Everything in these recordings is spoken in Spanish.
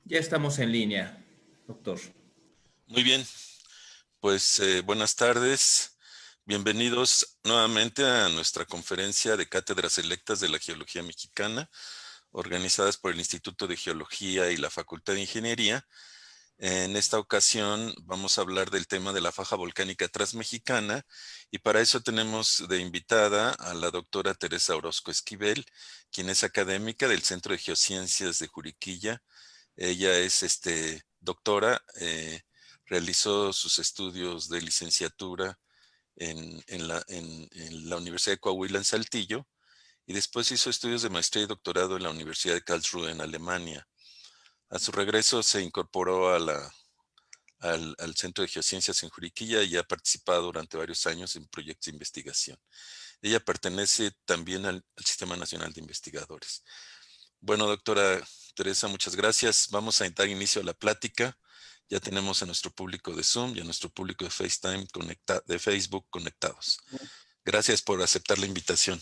Ya estamos en línea, doctor. Muy bien, pues buenas tardes. Bienvenidos nuevamente a nuestra conferencia de Cátedras Electas de la Geología Mexicana, organizadas por el Instituto de Geología y la Facultad de Ingeniería. En esta ocasión vamos a hablar del tema de la faja volcánica transmexicana y para eso tenemos de invitada a la doctora Teresa Orozco Esquivel, quien es académica del Centro de Geociencias de Juriquilla. Ella es doctora, realizó sus estudios de licenciatura en la Universidad de Coahuila en Saltillo y después hizo estudios de maestría y doctorado en la Universidad de Karlsruhe en Alemania. A su regreso se incorporó al Centro de Geociencias en Juriquilla y ha participado durante varios años en proyectos de investigación. Ella pertenece también al Sistema Nacional de Investigadores. Bueno, doctora Teresa, muchas gracias. Vamos a dar inicio a la plática. Ya tenemos a nuestro público de Zoom y a nuestro público de FaceTime de Facebook conectados. Gracias por aceptar la invitación.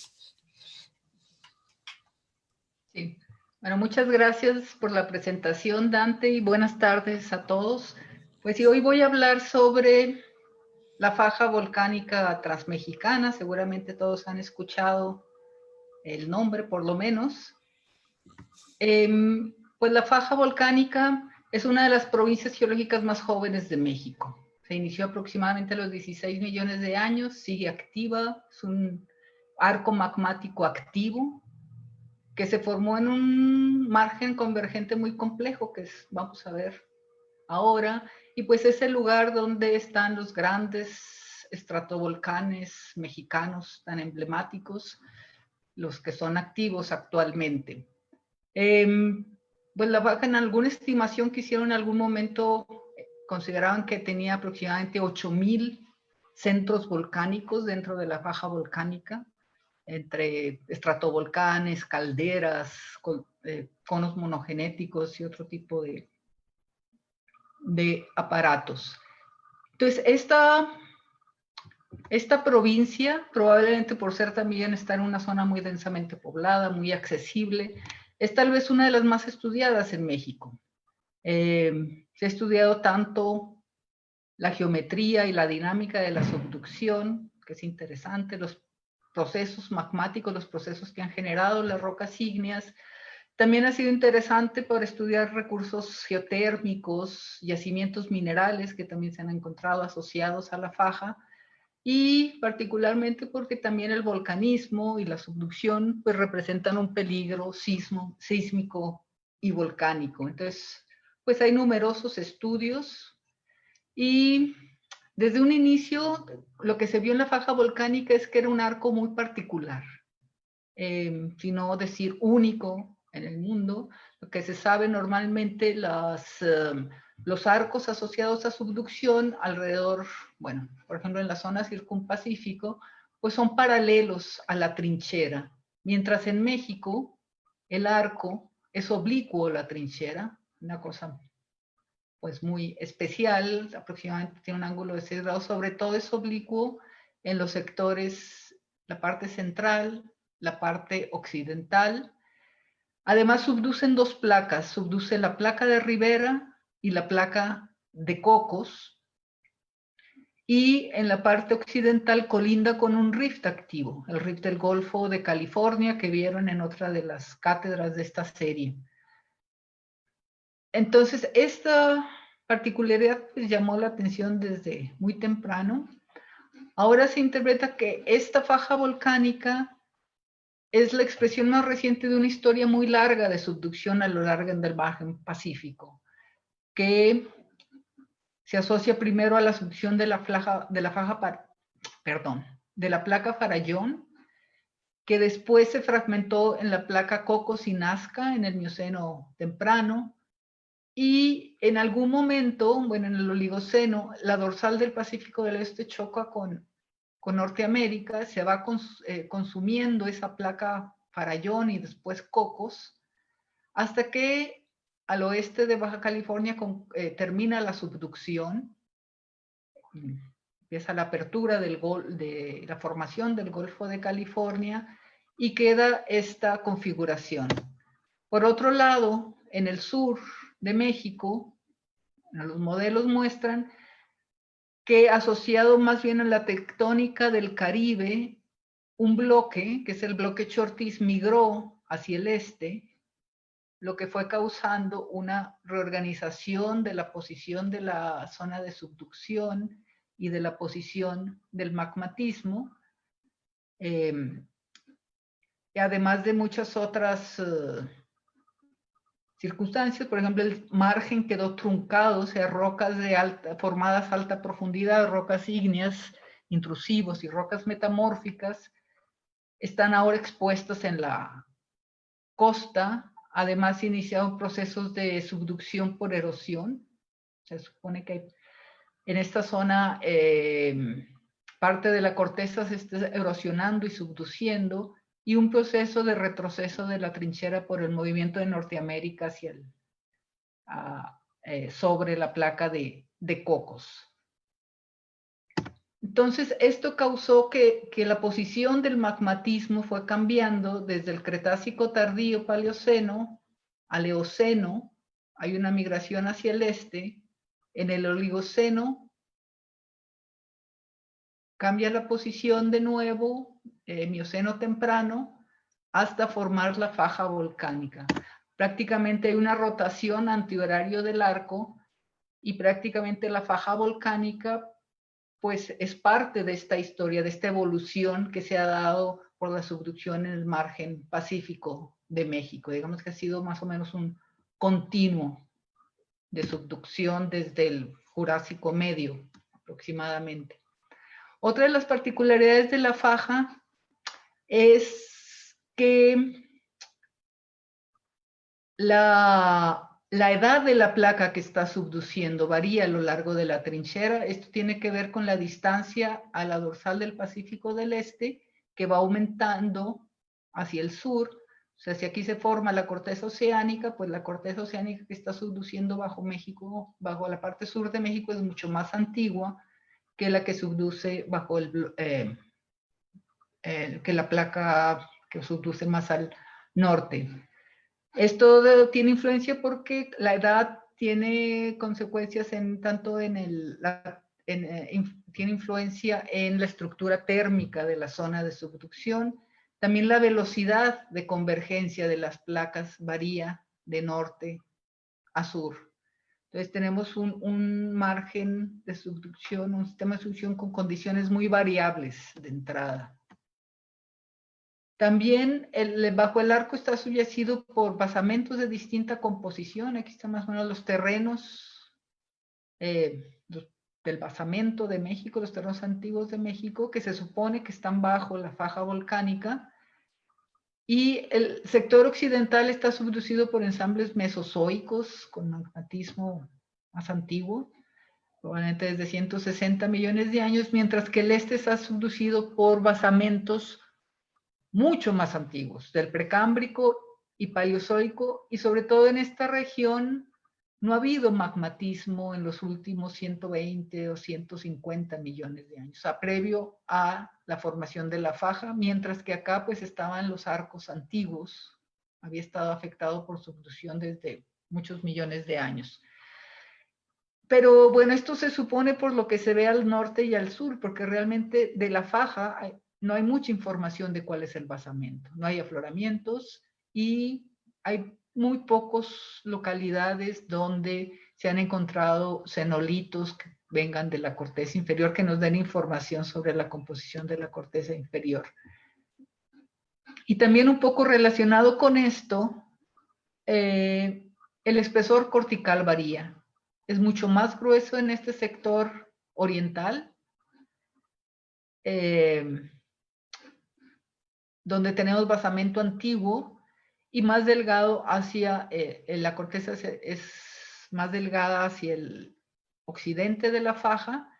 Sí. Bueno, muchas gracias por la presentación, Dante, y buenas tardes a todos. Pues sí, hoy voy a hablar sobre la faja volcánica transmexicana. Seguramente todos han escuchado el nombre, por lo menos. Pues la faja volcánica es una de las provincias geológicas más jóvenes de México. Se inició aproximadamente a los 16 millones de años, sigue activa, es un arco magmático activo que se formó en un margen convergente muy complejo, que vamos a ver ahora, y pues es el lugar donde están los grandes estratovolcanes mexicanos tan emblemáticos, los que son activos actualmente. Pues la faja, en alguna estimación que hicieron en algún momento, consideraban que tenía aproximadamente 8,000 centros volcánicos dentro de la faja volcánica, entre estratovolcanes, calderas, conos monogenéticos y otro tipo de aparatos. Entonces, esta provincia, probablemente por ser también está en una zona muy densamente poblada, muy accesible, es tal vez una de las más estudiadas en México. Se ha estudiado tanto la geometría y la dinámica de la subducción, que es interesante, los procesos magmáticos, los procesos que han generado las rocas ígneas. También ha sido interesante por estudiar recursos geotérmicos, yacimientos minerales que también se han encontrado asociados a la faja, y particularmente porque también el volcanismo y la subducción pues representan un peligro sísmico y volcánico. Entonces, pues hay numerosos estudios y desde un inicio lo que se vio en la faja volcánica es que era un arco muy particular, si no decir único en el mundo. Lo que se sabe normalmente, los arcos asociados a subducción alrededor, bueno, por ejemplo en la zona circunpacífico, pues son paralelos a la trinchera, mientras en México el arco es oblicuo a la trinchera, una cosa pues muy especial, aproximadamente tiene un ángulo de 6 grados, sobre todo es oblicuo en los sectores, la parte central, la parte occidental. Además subducen dos placas, subduce la placa de Rivera y la placa de Cocos, y en la parte occidental colinda con un rift activo, el rift del Golfo de California, que vieron en otra de las cátedras de esta serie. Entonces, esta particularidad pues, llamó la atención desde muy temprano. Ahora se interpreta que esta faja volcánica es la expresión más reciente de una historia muy larga de subducción a lo largo del margen pacífico, que se asocia primero a la subducción de la placa Farallón, que después se fragmentó en la placa Cocos y Nazca en el Mioceno temprano, y en algún momento, bueno, en el Oligoceno, la dorsal del Pacífico del Este choca con Norteamérica, se va consumiendo esa placa Farallón y después Cocos, hasta que al oeste de Baja California termina la subducción, empieza la apertura de la formación del Golfo de California y queda esta configuración. Por otro lado, en el sur, de México, los modelos muestran que asociado más bien a la tectónica del Caribe, un bloque, que es el bloque Chortis, migró hacia el este, lo que fue causando una reorganización de la posición de la zona de subducción y de la posición del magmatismo, y además de muchas otras circunstancias. Por ejemplo, el margen quedó truncado, o sea, rocas formadas a alta profundidad, rocas ígneas, intrusivos y rocas metamórficas, están ahora expuestas en la costa. Además, se iniciaron procesos de subducción por erosión. Se supone que en esta zona parte de la corteza se está erosionando y subduciendo, y un proceso de retroceso de la trinchera por el movimiento de Norteamérica hacia sobre la placa de Cocos. Entonces, esto causó que la posición del magmatismo fue cambiando desde el Cretácico tardío Paleoceno al Eoceno. Hay una migración hacia el este. En el Oligoceno cambia la posición de nuevo, Mioceno temprano, hasta formar la faja volcánica. Prácticamente hay una rotación antihorario del arco, y prácticamente la faja volcánica pues es parte de esta historia, de esta evolución que se ha dado por la subducción en el margen pacífico de México. Digamos que ha sido más o menos un continuo de subducción desde el Jurásico medio aproximadamente. Otra de las particularidades de la faja es que la edad de la placa que está subduciendo varía a lo largo de la trinchera. Esto tiene que ver con la distancia a la dorsal del Pacífico del Este, que va aumentando hacia el sur. O sea, si aquí se forma la corteza oceánica, pues la corteza oceánica que está subduciendo bajo México, bajo la parte sur de México, es mucho más antigua que la que subduce bajo que la placa que subduce más al norte. Esto tiene influencia porque la edad tiene consecuencias tiene influencia en la estructura térmica de la zona de subducción. También la velocidad de convergencia de las placas varía de norte a sur. Entonces tenemos un margen de subducción, un sistema de subducción con condiciones muy variables de entrada. También bajo el arco está subyacida por basamentos de distinta composición. Aquí están más o menos los terrenos del basamento de México, los terrenos antiguos de México, que se supone que están bajo la faja volcánica. Y el sector occidental está subducido por ensambles mesozoicos con magmatismo más antiguo, probablemente desde 160 millones de años, mientras que el este está subducido por basamentos mucho más antiguos, del precámbrico y paleozoico, y sobre todo en esta región no ha habido magmatismo en los últimos 120 o 150 millones de años, o sea, previo a la formación de la faja, mientras que acá pues estaban los arcos antiguos, había estado afectado por subducción desde muchos millones de años. Pero bueno, esto se supone por lo que se ve al norte y al sur, porque realmente de la faja no hay mucha información de cuál es el basamento. No hay afloramientos y hay muy pocas localidades donde se han encontrado cenolitos que vengan de la corteza inferior, que nos den información sobre la composición de la corteza inferior. Y también un poco relacionado con esto, el espesor cortical varía. Es mucho más grueso en este sector oriental, donde tenemos basamento antiguo, y más delgado hacia, la corteza es más delgada hacia el occidente de la faja,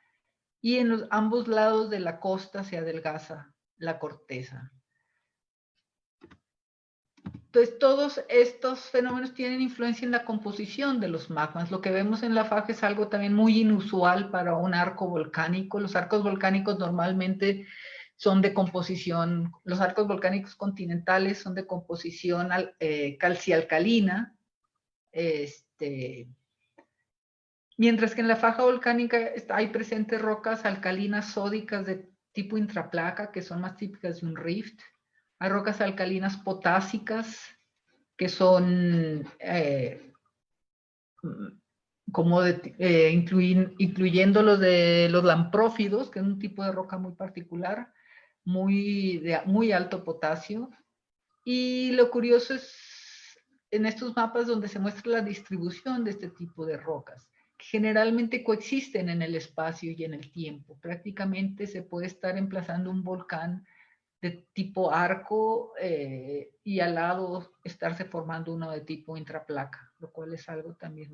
y en ambos lados de la costa se adelgaza la corteza. Entonces, todos estos fenómenos tienen influencia en la composición de los magmas. Lo que vemos en la faja es algo también muy inusual para un arco volcánico. Los arcos volcánicos normalmente son de composición, los arcos volcánicos continentales son de composición calcialcalina, Mientras que en la faja volcánica hay presentes rocas alcalinas sódicas de tipo intraplaca, que son más típicas de un rift. Hay rocas alcalinas potásicas, que son incluyendo los de los lamprófidos, que es un tipo de roca muy particular, muy alto potasio. Y lo curioso es en estos mapas donde se muestra la distribución de este tipo de rocas, que generalmente coexisten en el espacio y en el tiempo. Prácticamente se puede estar emplazando un volcán de tipo arco y al lado estarse formando uno de tipo intraplaca, lo cual es algo también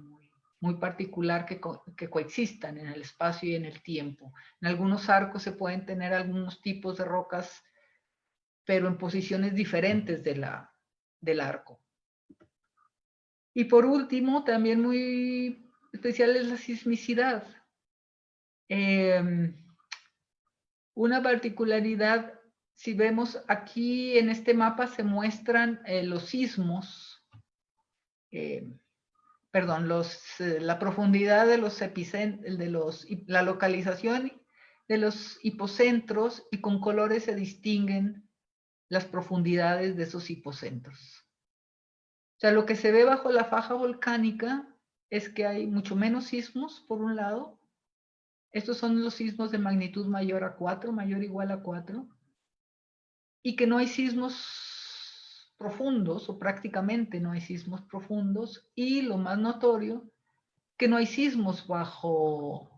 muy particular que coexistan en el espacio y en el tiempo. En algunos arcos se pueden tener algunos tipos de rocas, pero en posiciones diferentes del arco. Y por último, también muy especial es la sismicidad. Una particularidad, si vemos aquí en este mapa se muestran los sismos, la profundidad de los epicentros, la localización de los hipocentros, y con colores se distinguen las profundidades de esos hipocentros. O sea, lo que se ve bajo la faja volcánica es que hay mucho menos sismos, por un lado. Estos son los sismos de magnitud mayor a 4, mayor o igual a 4. Y que no hay sismos profundos, o prácticamente no hay sismos profundos. Y lo más notorio, que no hay sismos bajo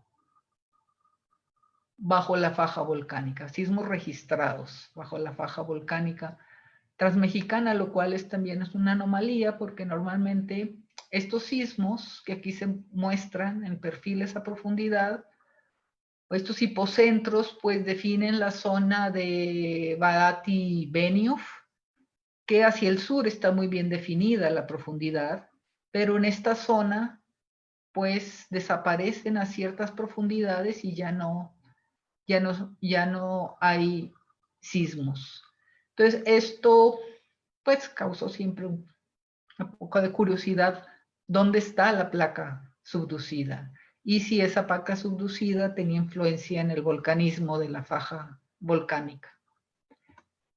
la faja volcánica, sismos registrados bajo la faja volcánica transmexicana, lo cual también es una anomalía, porque normalmente estos sismos que aquí se muestran en perfiles a profundidad, o estos hipocentros, pues definen la zona de Badati-Benioff, que hacia el sur está muy bien definida la profundidad, pero en esta zona pues desaparecen a ciertas profundidades y ya no hay sismos. Entonces esto pues causó siempre un poco de curiosidad, ¿dónde está la placa subducida? Y si esa placa subducida tenía influencia en el volcanismo de la faja volcánica.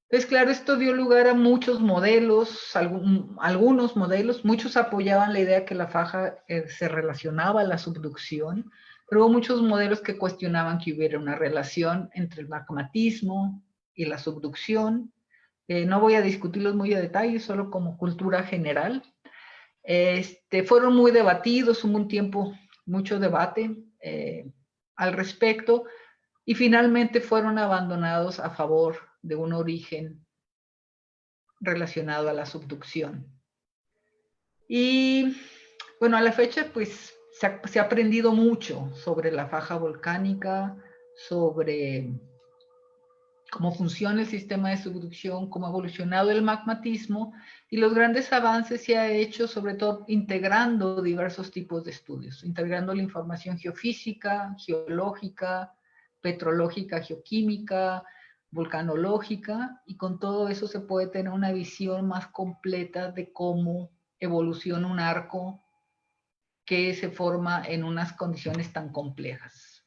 Entonces, claro, esto dio lugar a muchos modelos, algunos modelos, muchos apoyaban la idea que la faja se relacionaba a la subducción, pero hubo muchos modelos que cuestionaban que hubiera una relación entre el magmatismo y la subducción. No voy a discutirlos muy a detalle, solo como cultura general. Fueron muy debatidos, hubo un tiempo, mucho debate al respecto, y finalmente fueron abandonados a favor de un origen relacionado a la subducción. Y bueno, a la fecha pues se ha aprendido mucho sobre la faja volcánica, sobre cómo funciona el sistema de subducción, cómo ha evolucionado el magmatismo, y los grandes avances se ha hecho sobre todo integrando diversos tipos de estudios, integrando la información geofísica, geológica, petrológica, geoquímica, volcanológica, y con todo eso se puede tener una visión más completa de cómo evoluciona un arco que se forma en unas condiciones tan complejas.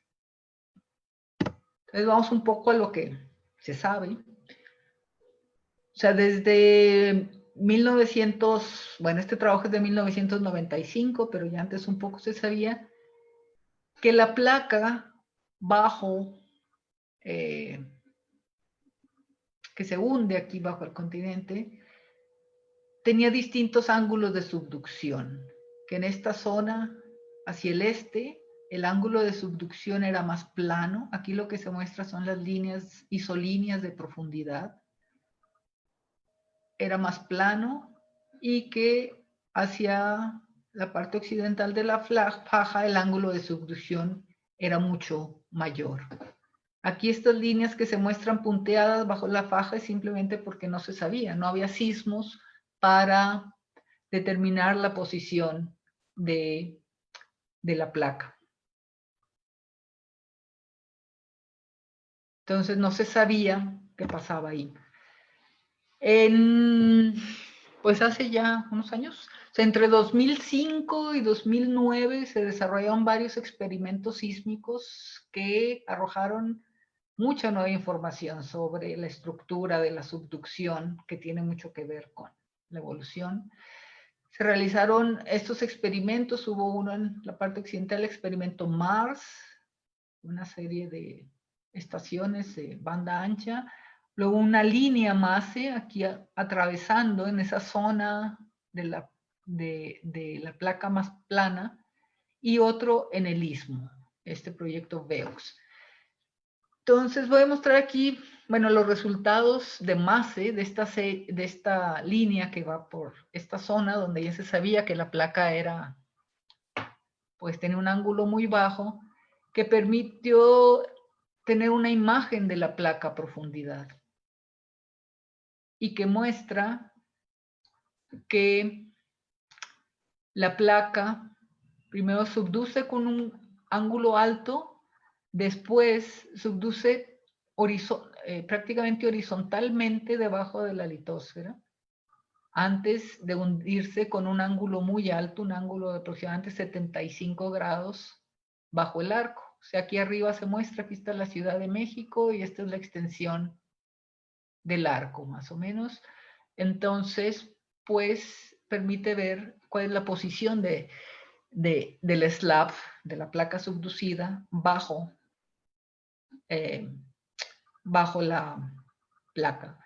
Entonces vamos un poco a lo que se sabe. O sea, desde 1900, bueno, este trabajo es de 1995, pero ya antes un poco se sabía que la placa bajo, que se hunde aquí bajo el continente, tenía distintos ángulos de subducción, que en esta zona, hacia el este, el ángulo de subducción era más plano. Aquí lo que se muestra son las líneas, isolíneas de profundidad. Era más plano, y que hacia la parte occidental de la faja el ángulo de subducción era mucho mayor. Aquí estas líneas que se muestran punteadas bajo la faja es simplemente porque no se sabía, no había sismos para determinar la posición de la placa. Entonces no se sabía qué pasaba ahí. Pues hace ya unos años, o sea, entre 2005 y 2009 se desarrollaron varios experimentos sísmicos que arrojaron mucha nueva información sobre la estructura de la subducción, que tiene mucho que ver con la evolución. Se realizaron estos experimentos, hubo uno en la parte occidental, el experimento Mars, una serie de estaciones de banda ancha, luego una línea MASE aquí atravesando en esa zona de la placa más plana, y otro en el istmo, este proyecto VEOX. Entonces voy a mostrar aquí, bueno, los resultados de MASE, de esta línea que va por esta zona donde ya se sabía que la placa era, pues tenía un ángulo muy bajo, que permitió tener una imagen de la placa a profundidad y que muestra que la placa primero subduce con un ángulo alto, después subduce prácticamente horizontalmente debajo de la litosfera, antes de hundirse con un ángulo muy alto, un ángulo de aproximadamente 75 grados bajo el arco. O sea, aquí arriba se muestra, aquí está la Ciudad de México y esta es la extensión del arco, más o menos. Entonces, pues, permite ver cuál es la posición del slab, de la placa subducida, bajo la placa.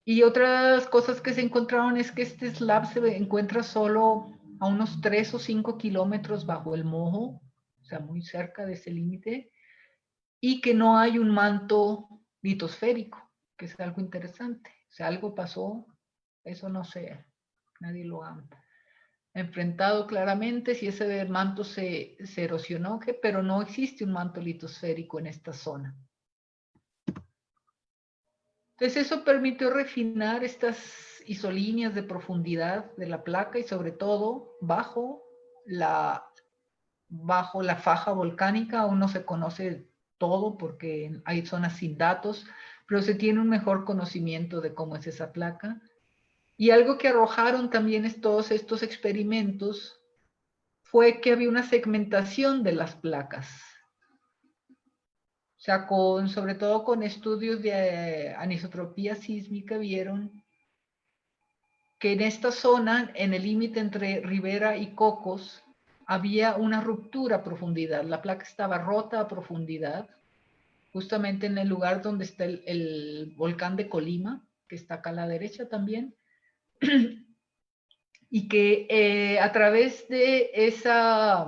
Y otras cosas que se encontraron es que este slab se encuentra solo a unos 3 o 5 kilómetros bajo el mojo, o sea, muy cerca de ese límite, y que no hay un manto litosférico, que es algo interesante. O sea, algo pasó, eso no sé, nadie lo ha enfrentado claramente, si ese manto se erosionó, pero no existe un manto litosférico en esta zona. Entonces eso permitió refinar estas isolíneas de profundidad de la placa y sobre todo bajo la faja volcánica. Aún no se conoce todo porque hay zonas sin datos, pero se tiene un mejor conocimiento de cómo es esa placa. Y algo que arrojaron también todos estos experimentos fue que había una segmentación de las placas. O sea, sobre todo con estudios de anisotropía sísmica, vieron que en esta zona, en el límite entre Rivera y Cocos, había una ruptura a profundidad. La placa estaba rota a profundidad, justamente en el lugar donde está el volcán de Colima, que está acá a la derecha también, y que a través de esa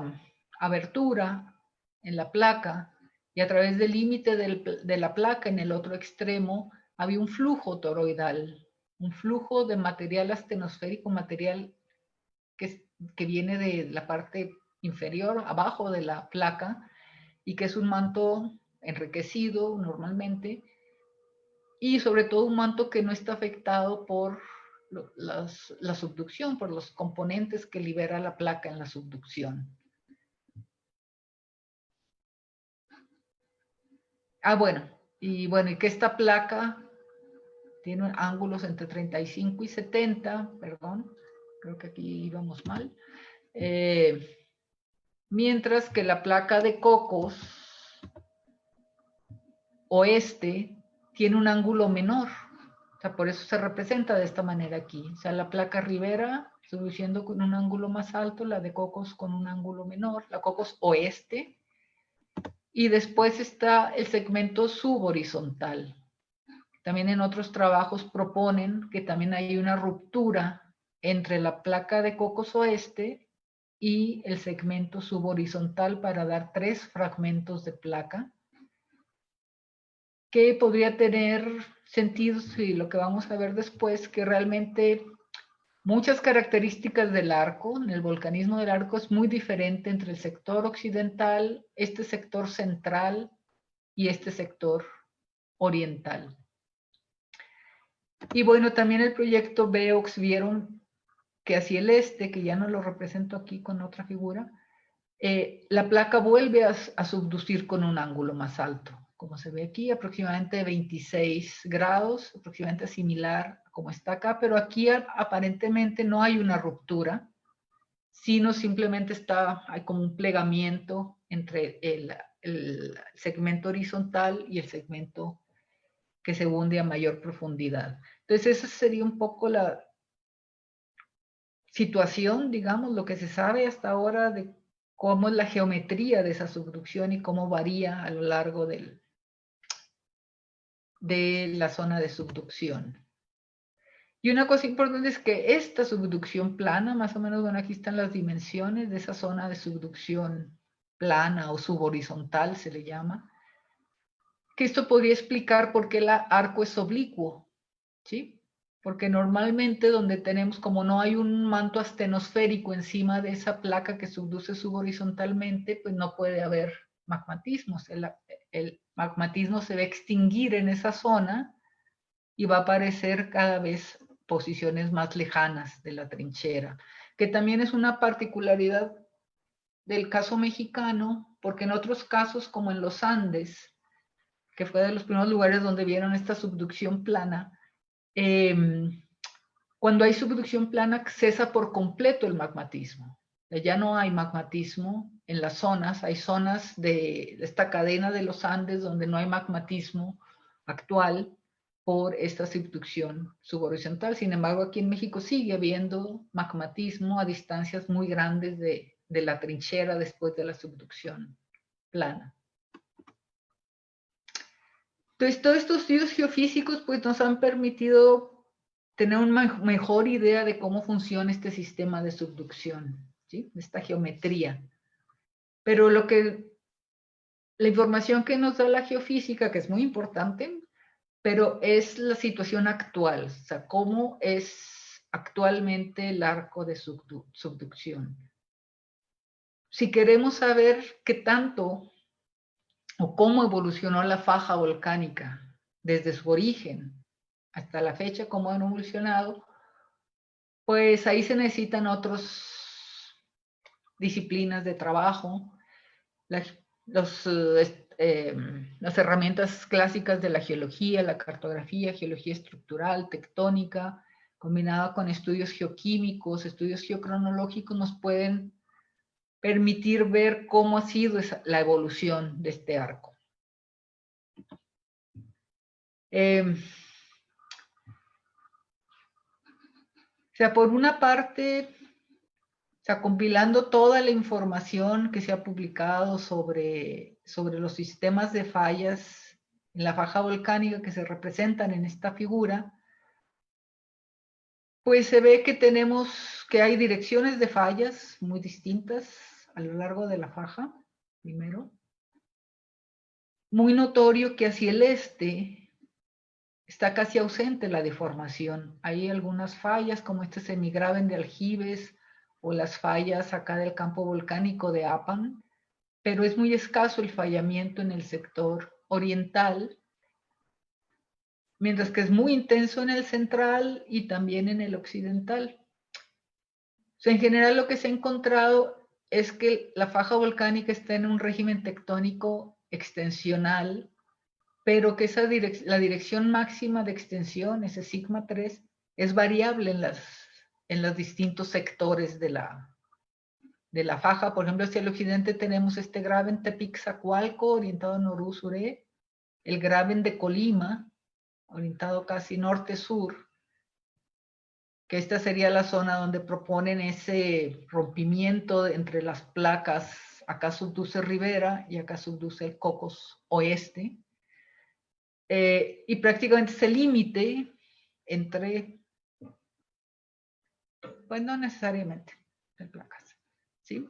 abertura en la placa y a través del límite de la placa en el otro extremo, había un flujo toroidal, un flujo de material astenosférico, material que viene de la parte inferior, abajo de la placa, y que es un manto enriquecido normalmente, y sobre todo un manto que no está afectado por la subducción, por los componentes que libera la placa en la subducción. Y que esta placa tiene ángulos entre 35 y 70, perdón, creo que aquí íbamos mal, mientras que la placa de Cocos oeste tiene un ángulo menor. O sea, por eso se representa de esta manera aquí. O sea, la placa Rivera subduciendo con un ángulo más alto, la de Cocos con un ángulo menor, la Cocos oeste. Y después está el segmento subhorizontal. También en otros trabajos proponen que también hay una ruptura entre la placa de Cocos oeste y el segmento subhorizontal para dar 3 fragmentos de placa, que podría tener sentido si lo que vamos a ver después, que realmente muchas características del arco, en el volcanismo del arco es muy diferente entre el sector occidental, este sector central y este sector oriental. Y bueno, también el proyecto VEOX vieron que hacia el este, que ya no lo represento aquí con otra figura, la placa vuelve a subducir con un ángulo más alto, como se ve aquí, aproximadamente 26 grados, aproximadamente similar a como está acá, pero aquí aparentemente no hay una ruptura, sino simplemente hay como un plegamiento entre el segmento horizontal y el segmento que se hunde a mayor profundidad. Entonces, esa sería un poco la situación, digamos, lo que se sabe hasta ahora de cómo es la geometría de esa subducción y cómo varía a lo largo de la zona de subducción. Y una cosa importante es que esta subducción plana, más o menos, bueno, aquí están las dimensiones de esa zona de subducción plana o subhorizontal, se le llama, que esto podría explicar por qué el arco es oblicuo, ¿sí? Porque normalmente donde tenemos, como no hay un manto astenosférico encima de esa placa que subduce subhorizontalmente, pues no puede haber magmatismos. El magmatismo se va a extinguir en esa zona y va a aparecer cada vez posiciones más lejanas de la trinchera, que también es una particularidad del caso mexicano, porque en otros casos, como en los Andes, que fue de los primeros lugares donde vieron esta subducción plana, cuando hay subducción plana cesa por completo el magmatismo. Ya no hay magmatismo en las zonas, hay zonas de esta cadena de los Andes donde no hay magmatismo actual por esta subducción subhorizontal. Sin embargo, aquí en México sigue habiendo magmatismo a distancias muy grandes de la trinchera después de la subducción plana. Entonces, todos estos estudios geofísicos pues, nos han permitido tener una mejor idea de cómo funciona este sistema de subducción, ¿sí? Esta geometría. Pero la información que nos da la geofísica, que es muy importante, pero es la situación actual, o sea, cómo es actualmente el arco de subducción. Si queremos saber qué tanto o cómo evolucionó la faja volcánica desde su origen hasta la fecha, cómo han evolucionado, pues ahí se necesitan otras disciplinas de trabajo, las herramientas clásicas de la geología, la cartografía, geología estructural, tectónica, combinada con estudios geoquímicos, estudios geocronológicos, nos pueden permitir ver cómo ha sido la evolución de este arco. O sea, por una parte, o sea, compilando toda la información que se ha publicado sobre los sistemas de fallas en la faja volcánica que se representan en esta figura, pues se ve que hay direcciones de fallas muy distintas a lo largo de la faja, primero. Muy notorio que hacia el este está casi ausente la deformación. Hay algunas fallas como este semigraben de Aljibes o las fallas acá del campo volcánico de Apan, pero es muy escaso el fallamiento en el sector oriental, mientras que es muy intenso en el central y también en el occidental. O sea, en general lo que se ha encontrado es que la faja volcánica está en un régimen tectónico extensional, pero que la dirección máxima de extensión, ese sigma 3, es variable en los distintos sectores de la faja. Por ejemplo, hacia el occidente tenemos este graben Tepic-Zacualco, orientado norú-suré, el graben de Colima, orientado casi norte-sur, que esta sería la zona donde proponen ese rompimiento entre las placas. Acá subduce Rivera y acá subduce el Cocos Oeste. Y prácticamente ese límite entre, pues no necesariamente en placas, ¿sí?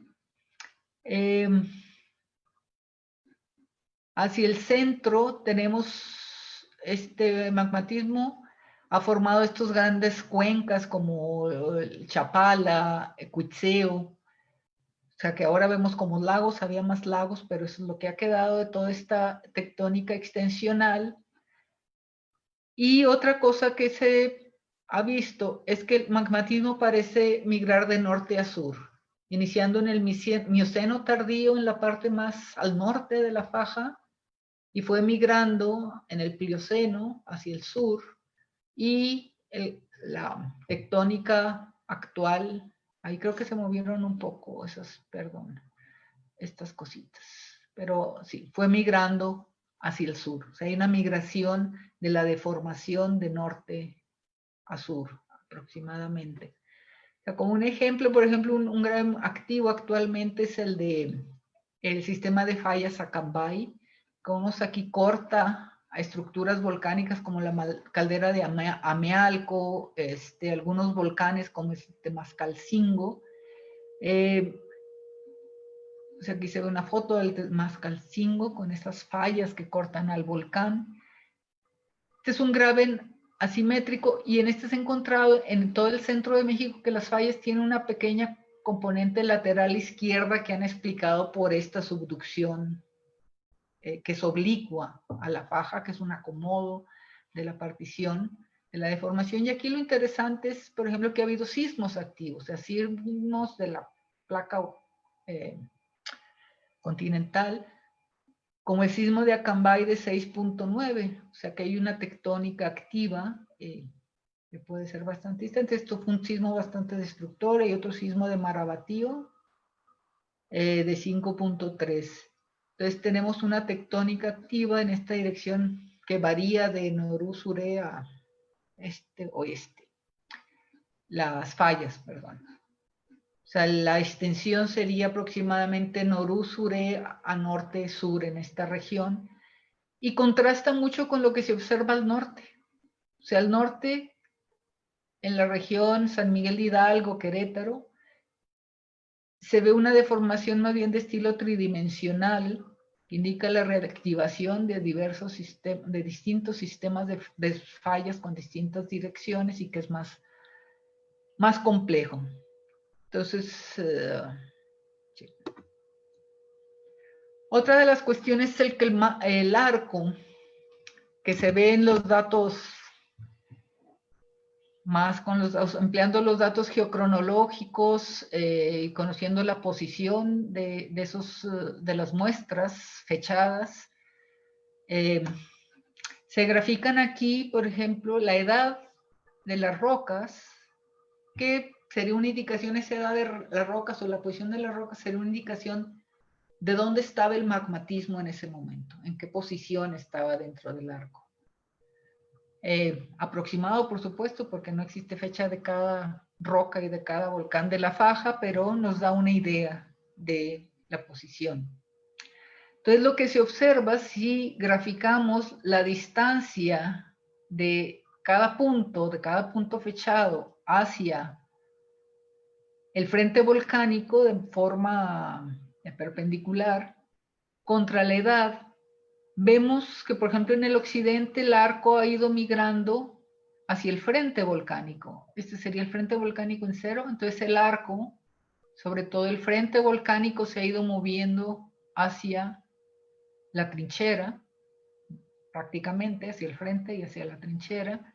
Hacia el centro tenemos este magmatismo, ha formado estos grandes cuencas como el Chapala, Cuitzeo, o sea que ahora vemos como lagos, había más lagos, pero eso es lo que ha quedado de toda esta tectónica extensional. Y otra cosa que se ha visto es que el magmatismo parece migrar de norte a sur, iniciando en el Mioceno tardío en la parte más al norte de la faja y fue migrando en el Plioceno hacia el sur, y la tectónica actual, ahí creo que se movieron un poco esas, perdón, estas cositas, pero sí, fue migrando hacia el sur. O sea, hay una migración de la deformación de norte a sur, aproximadamente. O sea, como un ejemplo, por ejemplo, un gran activo actualmente es el sistema de fallas Acambay, que vemos aquí corta a estructuras volcánicas como la caldera de Amealco, algunos volcanes como Mascalcingo. O sea, aquí se ve una foto del Mascalcingo con esas fallas que cortan al volcán. Este es un graben asimétrico, y en este se ha encontrado en todo el centro de México que las fallas tienen una pequeña componente lateral izquierda que han explicado por esta subducción que es oblicua a la faja, que es un acomodo de la partición, de la deformación. Y aquí lo interesante es, por ejemplo, que ha habido sismos activos, o sea, sismos de la placa continental, como el sismo de Acambay de 6.9, o sea que hay una tectónica activa que puede ser bastante distante. Esto fue un sismo bastante destructor. Y otro sismo de Marabatío de 5.3. Entonces tenemos una tectónica activa en esta dirección que varía de norú-suré a este-oeste. Las fallas, perdón. O sea, la extensión sería aproximadamente norú-suré a norte-sur en esta región, y contrasta mucho con lo que se observa al norte. O sea, al norte, en la región San Miguel de Hidalgo, Querétaro, se ve una deformación más bien de estilo tridimensional, que indica la reactivación de distintos sistemas de fallas con distintas direcciones, y que es más complejo. Entonces, sí. Otra de las cuestiones es que el arco, que se ve en los datos más empleando los datos geocronológicos y conociendo la posición de las muestras fechadas. Se grafican aquí, por ejemplo, la edad de las rocas, que sería una indicación, esa edad de las rocas o la posición de las rocas sería una indicación de dónde estaba el magmatismo en ese momento, en qué posición estaba dentro del arco. Aproximado, por supuesto, porque no existe fecha de cada roca y de cada volcán de la faja, pero nos da una idea de la posición. Entonces, lo que se observa, si graficamos la distancia de cada punto fechado hacia el frente volcánico de forma perpendicular contra la edad, vemos que, por ejemplo, en el occidente el arco ha ido migrando hacia el frente volcánico. Este sería el frente volcánico en cero. Entonces el arco, sobre todo el frente volcánico, se ha ido moviendo hacia la trinchera, prácticamente hacia el frente y hacia la trinchera.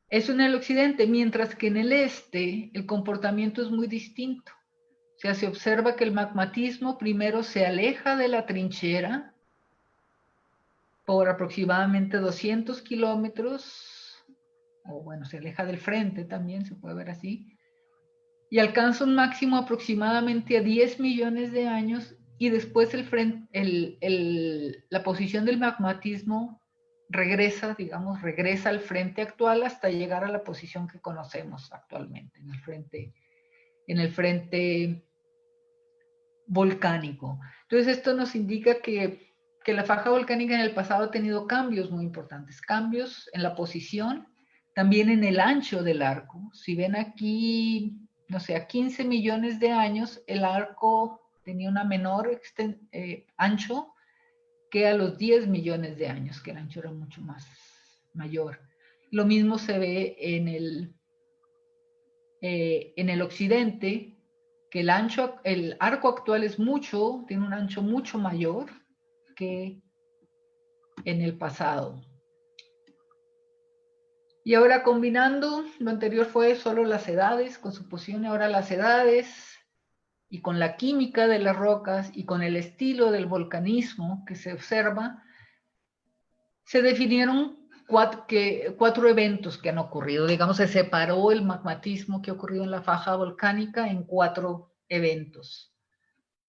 Eso en el occidente, mientras que en el este el comportamiento es muy distinto. O sea, se observa que el magmatismo primero se aleja de la trinchera por aproximadamente 200 kilómetros, o bueno, se aleja del frente también, se puede ver así, y alcanza un máximo aproximadamente a 10 millones de años, y después la posición del magmatismo regresa, digamos, regresa al frente actual hasta llegar a la posición que conocemos actualmente, en el frente volcánico. Entonces esto nos indica que la faja volcánica en el pasado ha tenido cambios muy importantes, cambios en la posición, también en el ancho del arco. Si ven aquí, no sé, a 15 millones de años, el arco tenía una menor ancho que a los 10 millones de años, que el ancho era mucho más mayor. Lo mismo se ve en el occidente, que el arco actual tiene un ancho mucho mayor que en el pasado. Y ahora, combinando, lo anterior fue solo las edades con su posición, ahora las edades y con la química de las rocas y con el estilo del volcanismo que se observa, se definieron cuatro eventos que han ocurrido. Digamos, se separó el magmatismo que ha ocurrido en la faja volcánica en 4 eventos.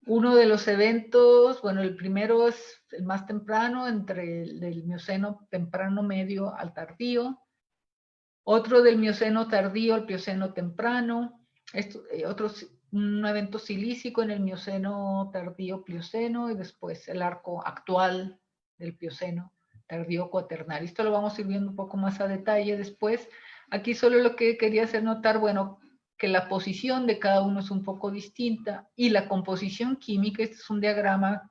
Uno de los eventos, bueno, el primero es el más temprano, entre el Mioceno temprano, medio al tardío. Otro del Mioceno tardío al Plioceno temprano. Un evento silícico en el Mioceno tardío Plioceno y después el arco actual del Plioceno tardío cuaternario. Esto lo vamos a ir viendo un poco más a detalle después. Aquí solo lo que quería hacer notar, bueno, que la posición de cada uno es un poco distinta y la composición química, este es un diagrama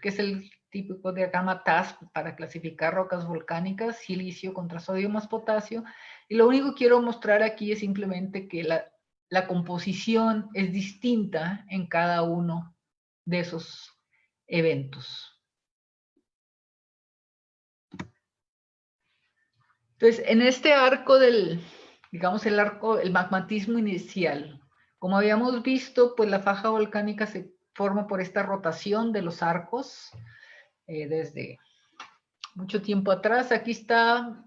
que es el típico diagrama TASP para clasificar rocas volcánicas, silicio contra sodio más potasio, y lo único que quiero mostrar aquí es simplemente que la composición es distinta en cada uno de esos eventos. Entonces, en este arco digamos el magmatismo inicial, como habíamos visto, pues la faja volcánica se forma por esta rotación de los arcos desde mucho tiempo atrás. Aquí está,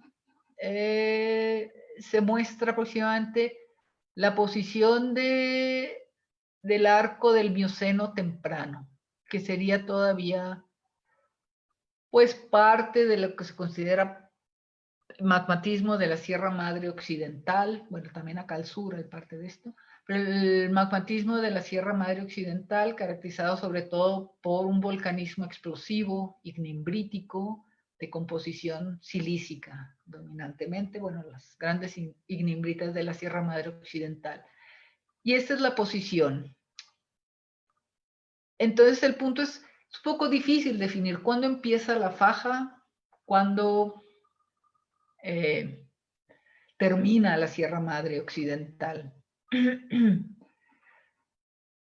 se muestra aproximadamente la posición del arco del Mioceno temprano, que sería todavía pues parte de lo que se considera magmatismo de la Sierra Madre Occidental. Bueno, también acá al sur hay parte de esto, pero el magmatismo de la Sierra Madre Occidental, caracterizado sobre todo por un volcanismo explosivo, ignimbritíco, de composición silícica dominantemente, bueno, las grandes ignimbritas de la Sierra Madre Occidental. Y esta es la posición. Entonces el punto es un poco difícil definir cuándo empieza la faja, cuándo termina la Sierra Madre Occidental.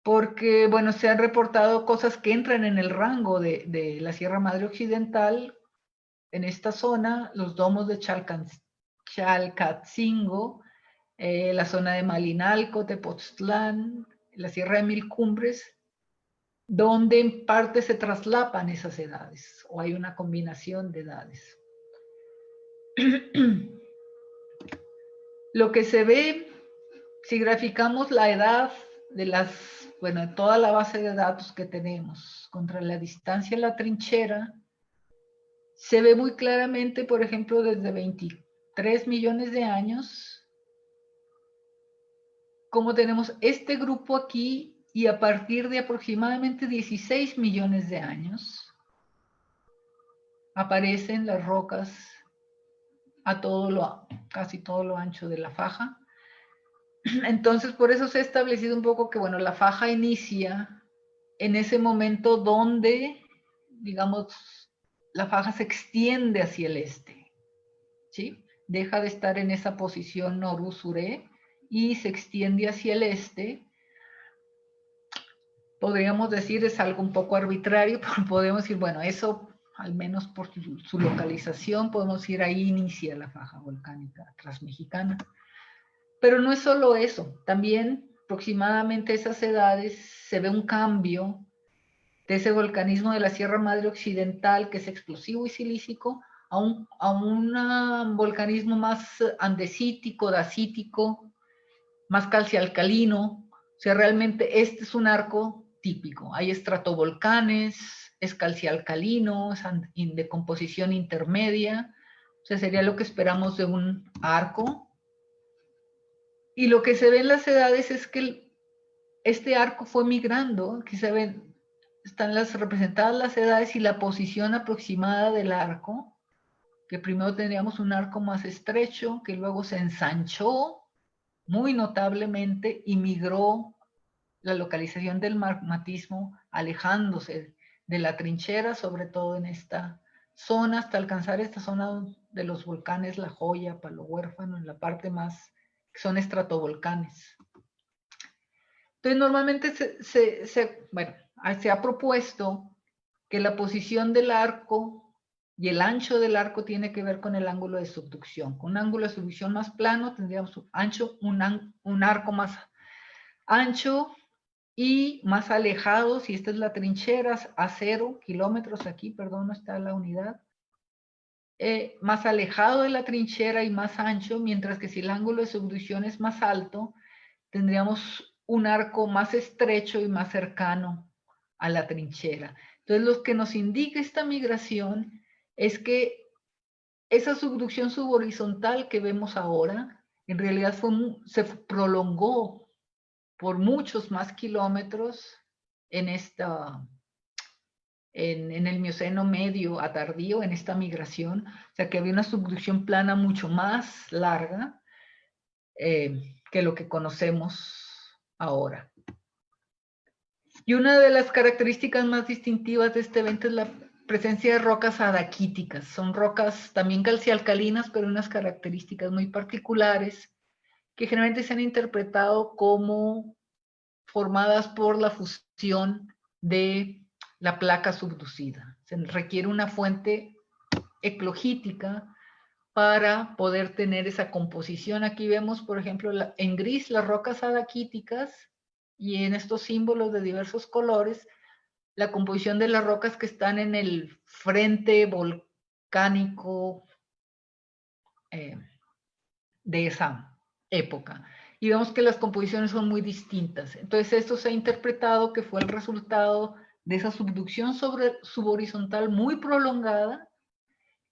Porque, bueno, se han reportado cosas que entran en el rango de la Sierra Madre Occidental. En esta zona, los domos de Chalcatzingo, la zona de Malinalco, Tepoztlán, la Sierra de Mil Cumbres, donde en parte se traslapan esas edades, o hay una combinación de edades. Lo que se ve, si graficamos la edad de toda la base de datos que tenemos contra la distancia a la trinchera, se ve muy claramente, por ejemplo, desde 23 millones de años, como tenemos este grupo aquí, y a partir de aproximadamente 16 millones de años, aparecen las rocas a casi todo lo ancho de la faja. Entonces, por eso se ha establecido un poco que, bueno, la faja inicia en ese momento donde, digamos, la faja se extiende hacia el este, ¿sí? Deja de estar en esa posición Noru-Suré y se extiende hacia el este. Podríamos decir, es algo un poco arbitrario, pero podemos decir, bueno, eso, al menos por su localización, podemos decir, ahí inicia la faja volcánica transmexicana. Pero no es solo eso, también aproximadamente a esas edades se ve un cambio de ese volcanismo de la Sierra Madre Occidental, que es explosivo y silícico, a un volcanismo más andesítico, dacítico, más calcialcalino. O sea, realmente este es un arco típico. Hay estratovolcanes, es calcialcalino, es de composición intermedia. O sea, sería lo que esperamos de un arco. Y lo que se ve en las edades es que este arco fue migrando. Aquí se ven, están representadas las edades y la posición aproximada del arco, que primero tendríamos un arco más estrecho, que luego se ensanchó muy notablemente y migró la localización del magmatismo, alejándose de la trinchera, sobre todo en esta zona, hasta alcanzar esta zona de los volcanes La Joya, Palo Huérfano, en la parte más, que son estratovolcanes. Entonces, normalmente se ha propuesto que la posición del arco y el ancho del arco tiene que ver con el ángulo de subducción. Con un ángulo de subducción más plano tendríamos un arco más ancho y más alejado. Si esta es la trinchera, a 0 kilómetros aquí, perdón, no está la unidad. más alejado de la trinchera y más ancho, mientras que si el ángulo de subducción es más alto, tendríamos un arco más estrecho y más cercano a la trinchera. Entonces, lo que nos indica esta migración es que esa subducción subhorizontal que vemos ahora, en realidad se prolongó por muchos más kilómetros en el Mioceno medio a tardío, en esta migración. O sea, que había una subducción plana mucho más larga que lo que conocemos ahora. Y una de las características más distintivas de este evento es la presencia de rocas adaquíticas. Son rocas también calcialcalinas, pero unas características muy particulares que generalmente se han interpretado como formadas por la fusión de la placa subducida. Se requiere una fuente eclogítica para poder tener esa composición. Aquí vemos, por ejemplo, en gris las rocas adaquíticas y en estos símbolos de diversos colores, la composición de las rocas que están en el frente volcánico de esa época. Y vemos que las composiciones son muy distintas. Entonces, esto se ha interpretado que fue el resultado de esa subducción subhorizontal muy prolongada,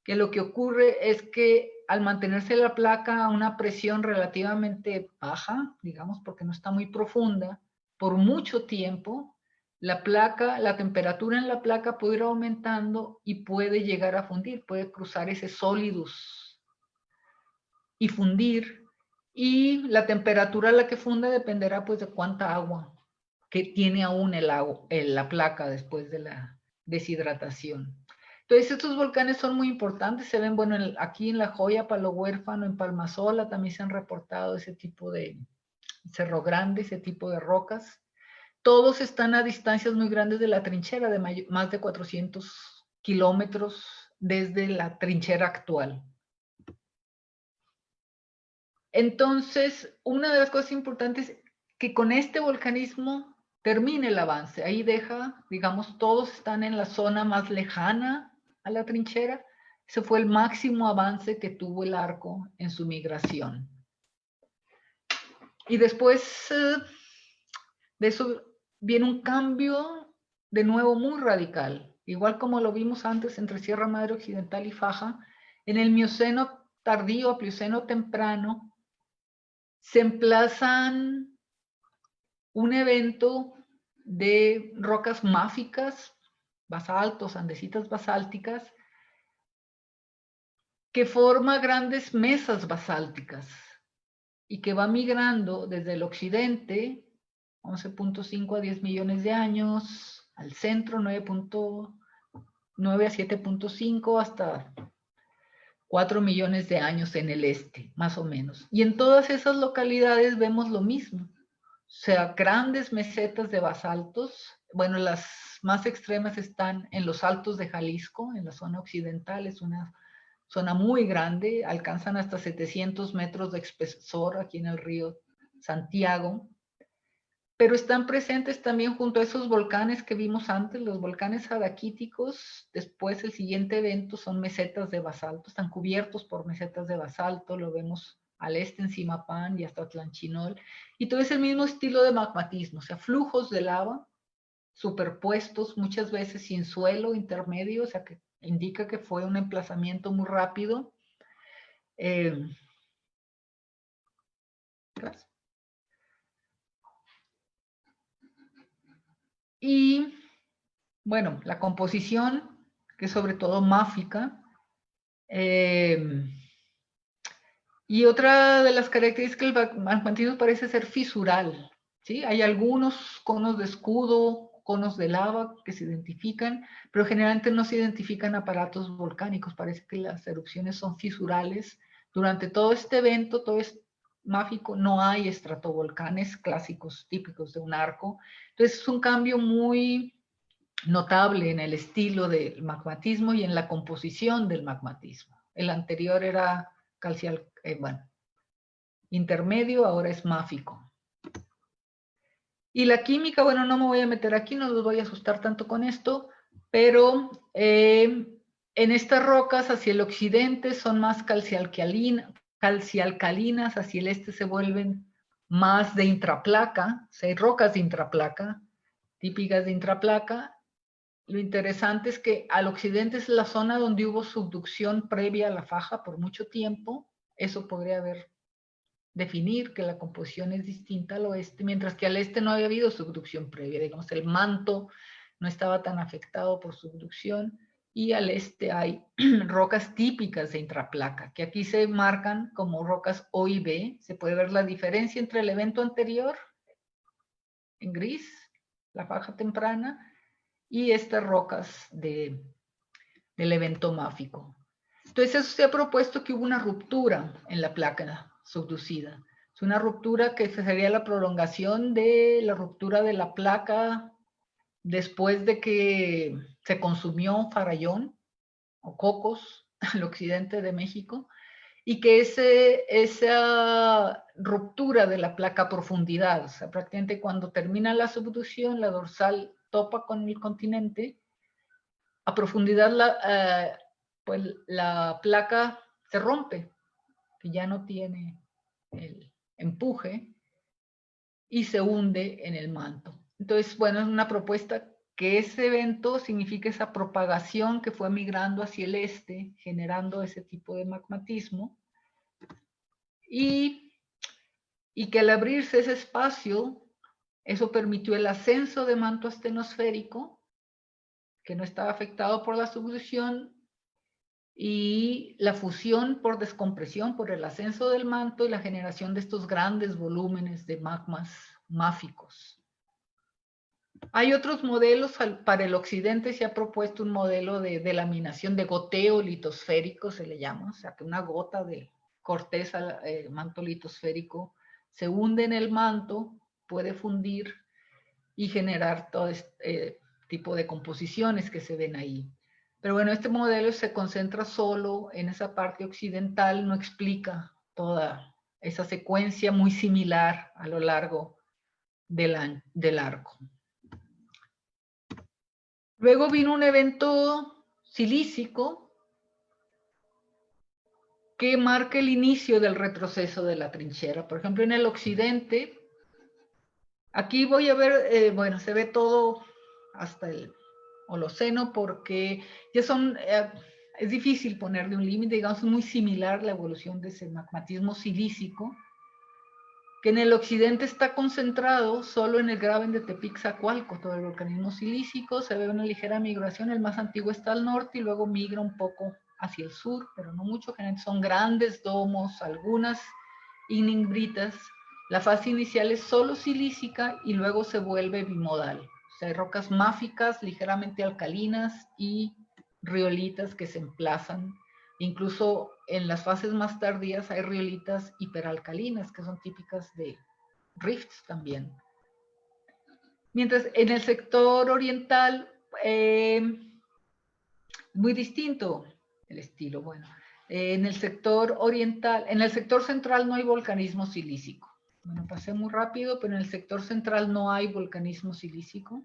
que lo que ocurre es que al mantenerse la placa a una presión relativamente baja, digamos, porque no está muy profunda, por mucho tiempo, la temperatura en la placa puede ir aumentando y puede llegar a fundir, puede cruzar ese solidus y fundir, y la temperatura a la que funde dependerá pues de cuánta agua que tiene aún la placa después de la deshidratación. Entonces estos volcanes son muy importantes, se ven, bueno, aquí en La Joya, Palo Huérfano, en Palmasola también se han reportado ese tipo de Cerro Grande, ese tipo de rocas. Todos están a distancias muy grandes de la trinchera, de más de 400 kilómetros desde la trinchera actual. Entonces, una de las cosas importantes es que con este volcanismo termine el avance. Ahí deja, digamos, todos están en la zona más lejana a la trinchera. Ese fue el máximo avance que tuvo el arco en su migración. Y después de eso viene un cambio de nuevo muy radical. Igual como lo vimos antes entre Sierra Madre Occidental y Faja, en el Mioceno tardío, Plioceno temprano, se emplazan un evento de rocas máficas, basaltos, andesitas basálticas, que forma grandes mesas basálticas y que va migrando desde el occidente, 11.5 a 10 millones de años, al centro 9.9 a 7.5 hasta 4 millones de años en el este, más o menos. Y en todas esas localidades vemos lo mismo. O sea, grandes mesetas de basaltos. Bueno, las más extremas están en los altos de Jalisco, en la zona occidental, es una zona muy grande, alcanzan hasta 700 metros de espesor aquí en el río Santiago, pero están presentes también junto a esos volcanes que vimos antes, los volcanes adaquíticos. Después el siguiente evento son mesetas de basalto, están cubiertos por mesetas de basalto, lo vemos al este en Zimapán y hasta Atlanchinol, y todo es el mismo estilo de magmatismo, o sea, flujos de lava superpuestos, muchas veces sin suelo intermedio, o sea, que indica que fue un emplazamiento muy rápido. Y bueno, la composición, que es sobre todo máfica. Y otra de las características es que el magmatismo parece ser fisural, ¿sí? Hay algunos conos de escudo, conos de lava que se identifican, pero generalmente no se identifican aparatos volcánicos. Parece que las erupciones son fisurales. Durante todo este evento, todo es máfico, no hay estratovolcanes clásicos típicos de un arco. Entonces es un cambio muy notable en el estilo del magmatismo y en la composición del magmatismo. El anterior era calcial, intermedio, ahora es máfico. Y la química, bueno, no me voy a meter aquí, no los voy a asustar tanto con esto, pero En estas rocas hacia el occidente son más calcialcalinas, hacia el este se vuelven más de intraplaca, o sea, hay rocas de intraplaca, típicas de intraplaca. Lo interesante es que al occidente es la zona donde hubo subducción previa a la faja por mucho tiempo. Eso podría definir que la composición es distinta al oeste, mientras que al este no había habido subducción previa. Digamos, el manto no estaba tan afectado por subducción, y al este hay rocas típicas de intraplaca, que aquí se marcan como rocas O y B. Se puede ver la diferencia entre el evento anterior, en gris, la faja temprana, y estas rocas del evento máfico. Entonces eso se ha propuesto que hubo una ruptura en la placa subducida. Es una ruptura que sería la prolongación de la ruptura de la placa después de que se consumió farallón o cocos al occidente de México, y que esa ruptura de la placa a profundidad, o sea, prácticamente cuando termina la subducción, la dorsal topa con el continente, a profundidad pues la placa se rompe, que ya no tiene el empuje, y se hunde en el manto. Entonces, bueno, es una propuesta que ese evento significa esa propagación que fue migrando hacia el este, generando ese tipo de magmatismo, y que al abrirse ese espacio, eso permitió el ascenso de manto astenosférico, que no estaba afectado por la subducción, y la fusión por descompresión, por el ascenso del manto y la generación de estos grandes volúmenes de magmas máficos. Hay otros modelos. Para el occidente se ha propuesto un modelo de laminación de goteo litosférico, se le llama, o sea, que una gota de corteza, manto litosférico, se hunde en el manto, puede fundir y generar todo este tipo de composiciones que se ven ahí. Pero bueno, este modelo se concentra solo en esa parte occidental, no explica toda esa secuencia muy similar a lo largo del arco. Luego vino un evento silícico que marca el inicio del retroceso de la trinchera. Por ejemplo, en el occidente, aquí voy a ver, bueno, se ve todo hasta el Holoceno, porque ya es difícil ponerle un límite, digamos, es muy similar la evolución de ese magmatismo silícico, que en el occidente está concentrado solo en el Graben de Tepic-Zacualco, todo el volcanismo silícico. Se ve una ligera migración, el más antiguo está al norte y luego migra un poco hacia el sur, pero no mucho, generalmente son grandes domos, algunas ignimbritas. La fase inicial es solo silícica y luego se vuelve bimodal. O sea, hay rocas máficas ligeramente alcalinas y riolitas que se emplazan. Incluso en las fases más tardías hay riolitas hiperalcalinas que son típicas de rifts también. Mientras en el sector oriental, muy distinto el estilo. Bueno, en el sector oriental, en el sector central no hay volcanismo silícico. Bueno, pasé muy rápido, pero en el sector central no hay volcanismo silícico.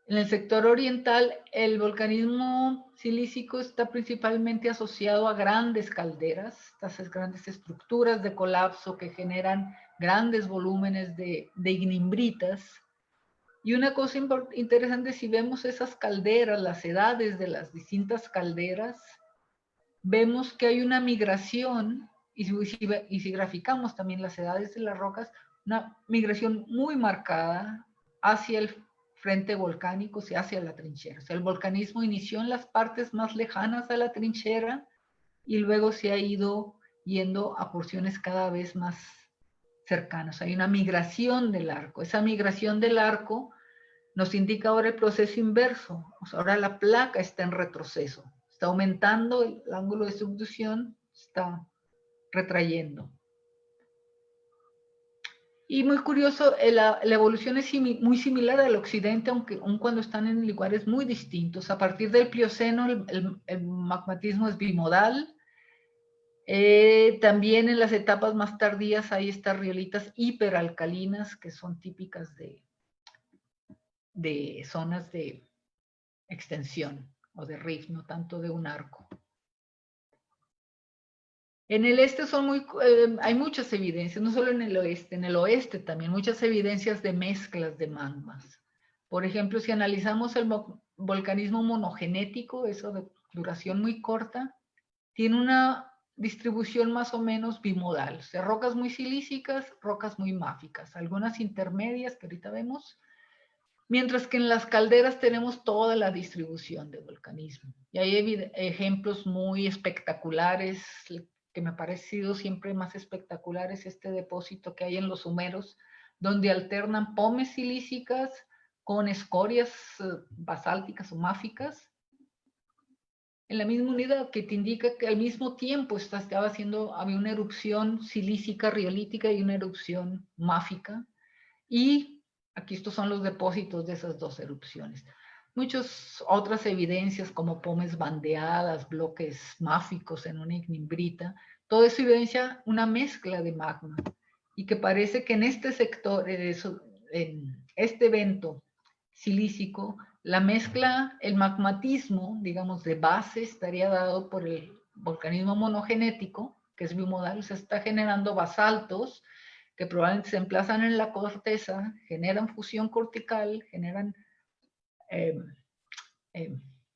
En el sector oriental, el volcanismo silícico está principalmente asociado a grandes calderas, estas grandes estructuras de colapso que generan grandes volúmenes de ignimbritas. Y una cosa interesante, si vemos esas calderas, las edades de las distintas calderas, vemos que hay una migración, y si graficamos también las edades de las rocas, una migración muy marcada hacia el frente volcánico, hacia la trinchera. O sea, el volcanismo inició en las partes más lejanas a la trinchera y luego se ha ido yendo a porciones cada vez más cercanas. Hay una migración del arco. Esa migración del arco nos indica ahora el proceso inverso. O sea, ahora la placa está en retroceso. Está aumentando el ángulo de subducción, está retrayendo. Y muy curioso, la evolución es muy similar al occidente, aun cuando están en lugares muy distintos. A partir del Plioceno, el magmatismo es bimodal. También en las etapas más tardías hay estas riolitas hiperalcalinas que son típicas de zonas de extensión o de rift, no tanto de un arco. En el este hay muchas evidencias, no solo en el oeste también, muchas evidencias de mezclas de magmas. Por ejemplo, si analizamos el volcanismo monogenético, eso de duración muy corta, tiene una distribución más o menos bimodal, o sea, rocas muy silícicas, rocas muy máficas, algunas intermedias que ahorita vemos, mientras que en las calderas tenemos toda la distribución de volcanismo. Y hay ejemplos muy espectaculares, que me ha parecido siempre más espectacular es este depósito que hay en los Sumeros, donde alternan pomes silícicas con escorias basálticas o máficas, en la misma unidad, que te indica que al mismo tiempo había una erupción silícica riolítica y una erupción máfica, y aquí estos son los depósitos de esas dos erupciones. Muchas otras evidencias como pomes bandeadas, bloques máficos en una ignimbrita, todo eso evidencia una mezcla de magma, y que parece que en este sector, en este evento silícico, la mezcla, el magmatismo, digamos, de base estaría dado por el volcanismo monogenético, que es bimodal, se está generando basaltos que probablemente se emplazan en la corteza, generan fusión cortical, generan,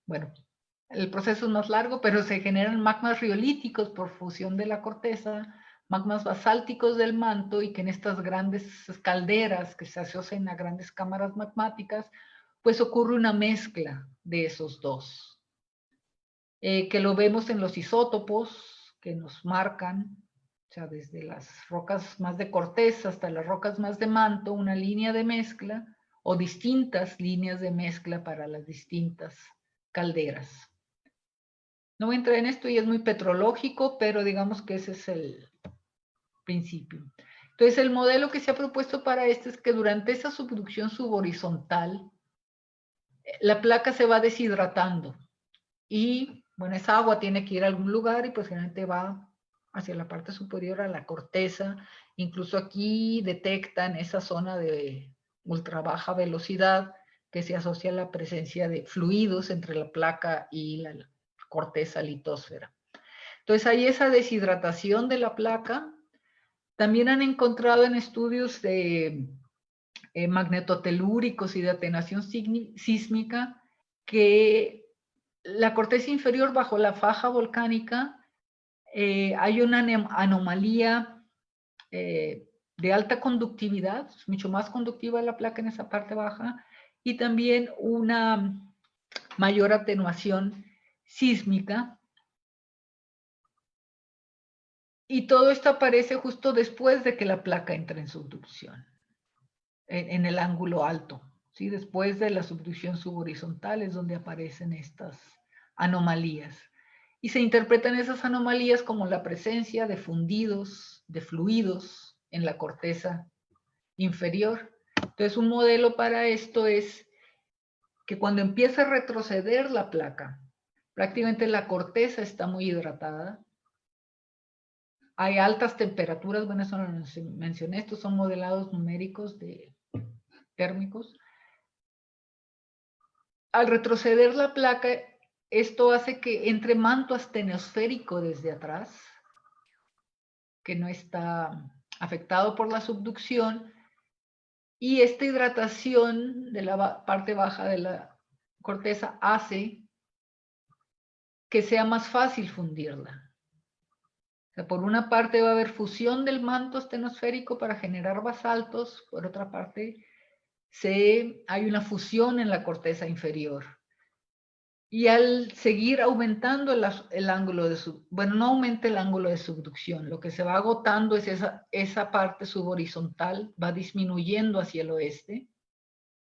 bueno, el proceso es más largo, pero se generan magmas riolíticos por fusión de la corteza, magmas basálticos del manto, y que en estas grandes calderas que se asocian a grandes cámaras magmáticas, pues ocurre una mezcla de esos dos, que lo vemos en los isótopos que nos marcan, o sea, desde las rocas más de corteza hasta las rocas más de manto, una línea de mezcla o distintas líneas de mezcla para las distintas calderas. No voy a entrar en esto y es muy petrológico, pero digamos que ese es el principio. Entonces, el modelo que se ha propuesto para esto es que durante esa subducción subhorizontal, la placa se va deshidratando y, bueno, esa agua tiene que ir a algún lugar y pues generalmente va hacia la parte superior a la corteza. Incluso aquí detectan esa zona de ultra baja velocidad que se asocia a la presencia de fluidos entre la placa y la corteza litósfera. Entonces hay esa deshidratación de la placa. También han encontrado en estudios de magnetotelúricos y de atenuación sísmica que la corteza inferior bajo la faja volcánica hay una anomalía de alta conductividad, es mucho más conductiva la placa en esa parte baja, y también una mayor atenuación sísmica. Y todo esto aparece justo después de que la placa entra en subducción, en el ángulo alto, ¿sí? Después de la subducción subhorizontal es donde aparecen estas anomalías. Y se interpretan esas anomalías como la presencia de fundidos, de fluidos en la corteza inferior. Entonces, un modelo para esto es que cuando empieza a retroceder la placa, prácticamente la corteza está muy hidratada. Hay altas temperaturas, bueno, eso no mencioné, estos son modelados numéricos térmicos. Al retroceder la placa, esto hace que entre manto astenosférico desde atrás, que no está afectado por la subducción, y esta hidratación de la parte baja de la corteza hace que sea más fácil fundirla. O sea, por una parte va a haber fusión del manto astenosférico para generar basaltos, por otra parte hay una fusión en la corteza inferior. Y al seguir aumentando el ángulo de bueno, no aumenta el ángulo de subducción, lo que se va agotando es esa parte subhorizontal, va disminuyendo hacia el oeste,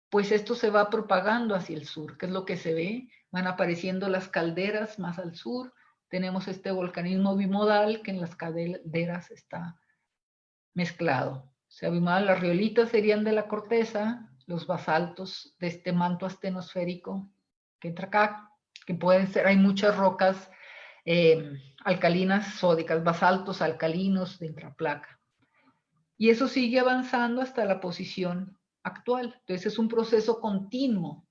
pues esto se va propagando hacia el sur, que es lo que se ve, van apareciendo las calderas más al sur, tenemos este volcanismo bimodal que en las calderas está mezclado. O sea, bimodal, las riolitas serían de la corteza, los basaltos de este manto astenosférico que entra acá, que pueden ser, hay muchas rocas alcalinas sódicas, basaltos alcalinos de intraplaca. Y eso sigue avanzando hasta la posición actual. Entonces es un proceso continuo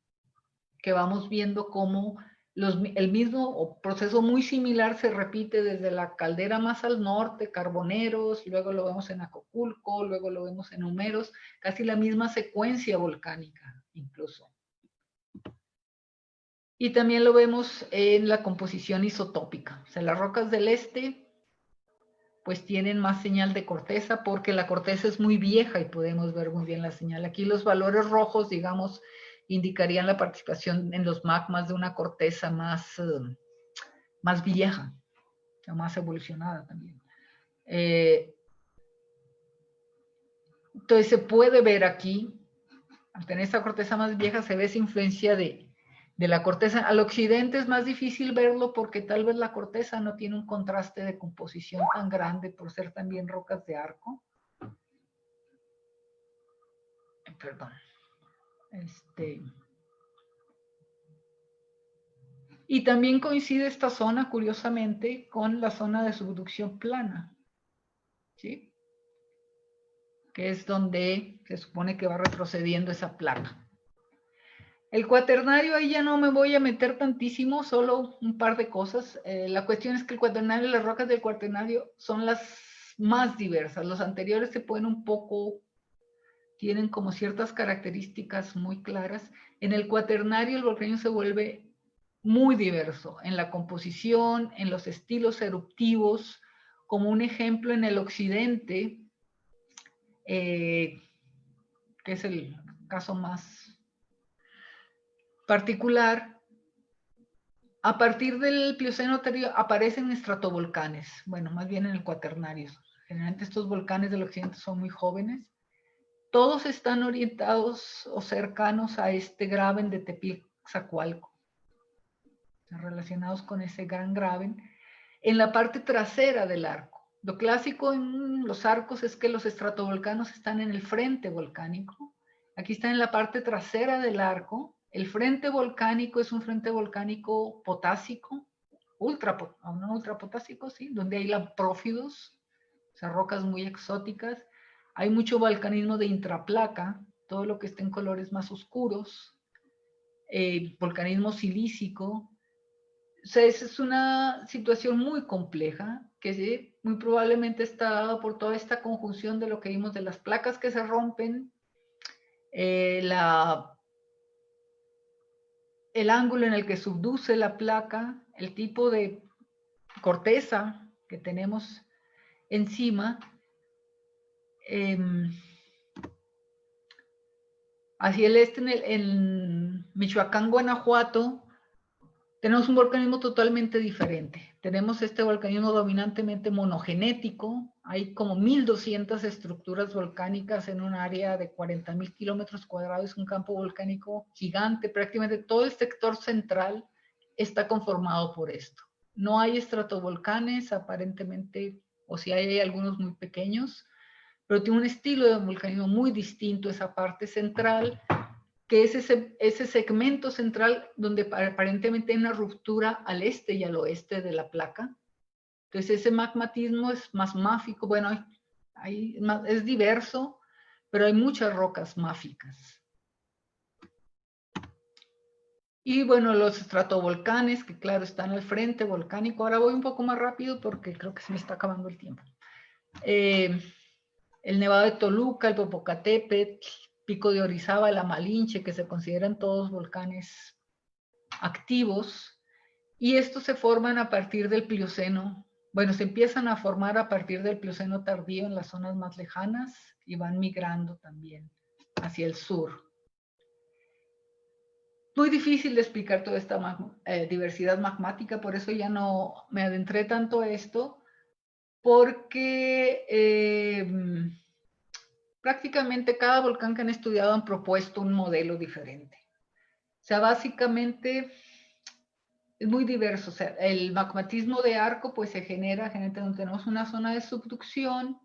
que vamos viendo cómo el mismo proceso muy similar se repite desde la caldera más al norte, Carboneros, luego lo vemos en Acapulco, luego lo vemos en Humeros, casi la misma secuencia volcánica incluso. Y también lo vemos en la composición isotópica. O sea, las rocas del este pues tienen más señal de corteza porque la corteza es muy vieja y podemos ver muy bien la señal. Aquí los valores rojos, digamos, indicarían la participación en los magmas de una corteza más vieja, o sea, más evolucionada también. Entonces se puede ver aquí, al tener esta corteza más vieja, se ve esa influencia de la corteza. Al occidente es más difícil verlo porque tal vez la corteza no tiene un contraste de composición tan grande por ser también rocas de arco. Perdón. Y también coincide esta zona, curiosamente, con la zona de subducción plana, ¿sí? Que es donde se supone que va retrocediendo esa placa. El cuaternario, ahí ya no me voy a meter tantísimo, solo un par de cosas. La cuestión es que el cuaternario, las rocas del cuaternario son las más diversas. Los anteriores se pueden un poco, tienen como ciertas características muy claras. En el cuaternario el volcán se vuelve muy diverso en la composición, en los estilos eruptivos. Como un ejemplo, en el occidente, que es el caso más particular, a partir del Plioceno tardío aparecen estratovolcanes, bueno, más bien en el cuaternario. Generalmente estos volcanes del occidente son muy jóvenes. Todos están orientados o cercanos a este graben de Tepic-Zacualco, relacionados con ese gran graben, en la parte trasera del arco. Lo clásico en los arcos es que los estratovolcanos están en el frente volcánico. Aquí están en la parte trasera del arco. El frente volcánico es un frente volcánico potásico, no ultrapotásico, sí, donde hay lamprófidos, o sea, rocas muy exóticas. Hay mucho volcanismo de intraplaca, todo lo que está en colores más oscuros, volcanismo silícico. O sea, esa es una situación muy compleja que muy probablemente está dada por toda esta conjunción de lo que vimos de las placas que se rompen, el ángulo en el que subduce la placa, el tipo de corteza que tenemos encima. Hacia el este, en Michoacán, Guanajuato, tenemos un volcanismo totalmente diferente. Tenemos este volcanismo dominantemente monogenético. Hay como 1,200 estructuras volcánicas en un área de 40,000 kilómetros cuadrados. Es un campo volcánico gigante. Prácticamente todo el sector central está conformado por esto. No hay estratovolcanes, aparentemente, o si hay algunos muy pequeños, pero tiene un estilo de volcanismo muy distinto, esa parte central, que es ese segmento central donde aparentemente hay una ruptura al este y al oeste de la placa. Entonces ese magmatismo es más máfico, bueno, es diverso, pero hay muchas rocas máficas. Y bueno, los estratovolcanes, que claro, están al frente volcánico. Ahora voy un poco más rápido porque creo que se me está acabando el tiempo. El Nevado de Toluca, el Popocatépetl, Pico de Orizaba, la Malinche, que se consideran todos volcanes activos, y estos se forman a partir del Plioceno. Bueno, se empiezan a formar a partir del Plioceno tardío en las zonas más lejanas y van migrando también hacia el sur. Muy difícil de explicar toda esta diversidad magmática, por eso ya no me adentré tanto a esto, porque prácticamente cada volcán que han estudiado han propuesto un modelo diferente. O sea, básicamente es muy diverso. O sea, el magmatismo de arco pues se genera donde tenemos una zona de subducción,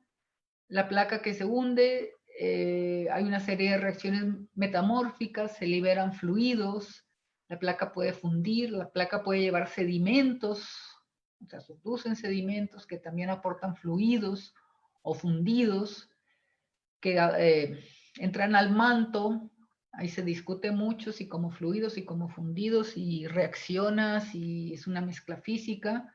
la placa que se hunde, hay una serie de reacciones metamórficas, se liberan fluidos, la placa puede fundir, la placa puede llevar sedimentos, o sea, subducen sedimentos que también aportan fluidos o fundidos, que entran al manto Ahí se discute mucho si como fluidos, si como fundidos, si reacciona, si es una mezcla física.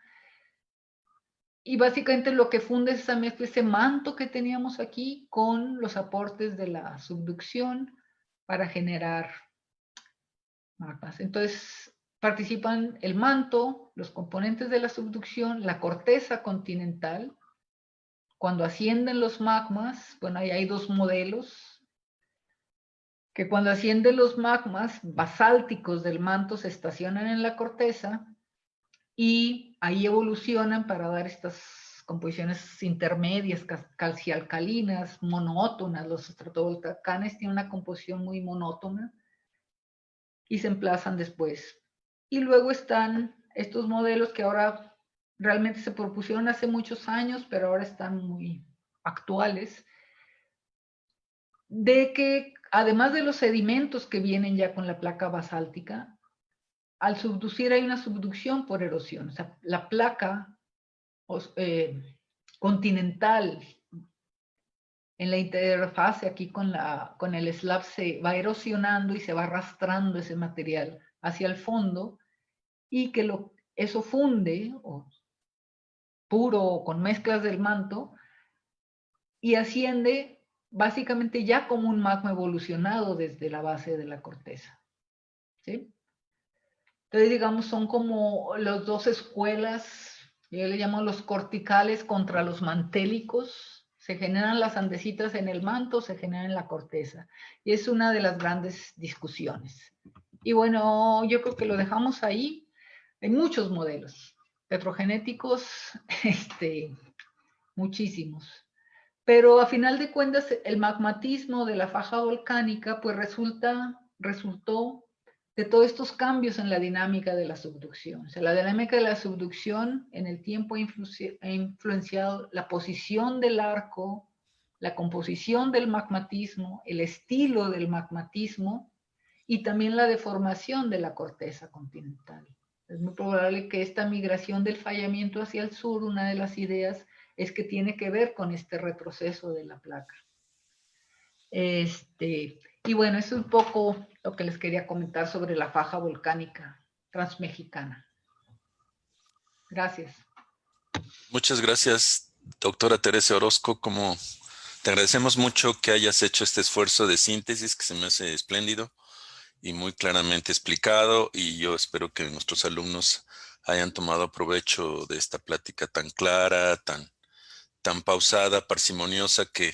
Y básicamente lo que funde es esa mezcla, ese manto que teníamos aquí con los aportes de la subducción para generar magmas. Entonces participan el manto, los componentes de la subducción, la corteza continental. Cuando ascienden los magmas, bueno, ahí hay dos modelos, que cuando ascienden los magmas basálticos del manto se estacionan en la corteza y ahí evolucionan para dar estas composiciones intermedias, calcialcalinas, monótonas. Los estratovolcanes tienen una composición muy monótona y se emplazan después. Y luego están estos modelos que ahora realmente se propusieron hace muchos años, pero ahora están muy actuales, de que además de los sedimentos que vienen ya con la placa basáltica, al subducir hay una subducción por erosión. O sea, la placa continental en la interfase aquí con el slab se va erosionando y se va arrastrando ese material hacia el fondo y que eso funde, o puro con mezclas del manto, y asciende básicamente ya como un magma evolucionado desde la base de la corteza. ¿Sí? Entonces, digamos, son como las dos escuelas, yo le llamo los corticales contra los mantélicos. Se generan las andesitas en el manto, se generan en la corteza. Y es una de las grandes discusiones. Y bueno, yo creo que lo dejamos ahí. Hay muchos modelos petrogenéticos, muchísimos. Pero a final de cuentas, el magmatismo de la faja volcánica pues resultó de todos estos cambios en la dinámica de la subducción. O sea, la dinámica de la subducción en el tiempo ha influenciado la posición del arco, la composición del magmatismo, el estilo del magmatismo y también la deformación de la corteza continental. Es muy probable que esta migración del fallamiento hacia el sur, una de las ideas es que tiene que ver con este retroceso de la placa. Y bueno, eso es un poco lo que les quería comentar sobre la faja volcánica transmexicana. Gracias. Muchas gracias, doctora Teresa Orozco. Te agradecemos mucho que hayas hecho este esfuerzo de síntesis que se me hace espléndido y muy claramente explicado, y yo espero que nuestros alumnos hayan tomado provecho de esta plática tan clara, tan pausada, parsimoniosa, que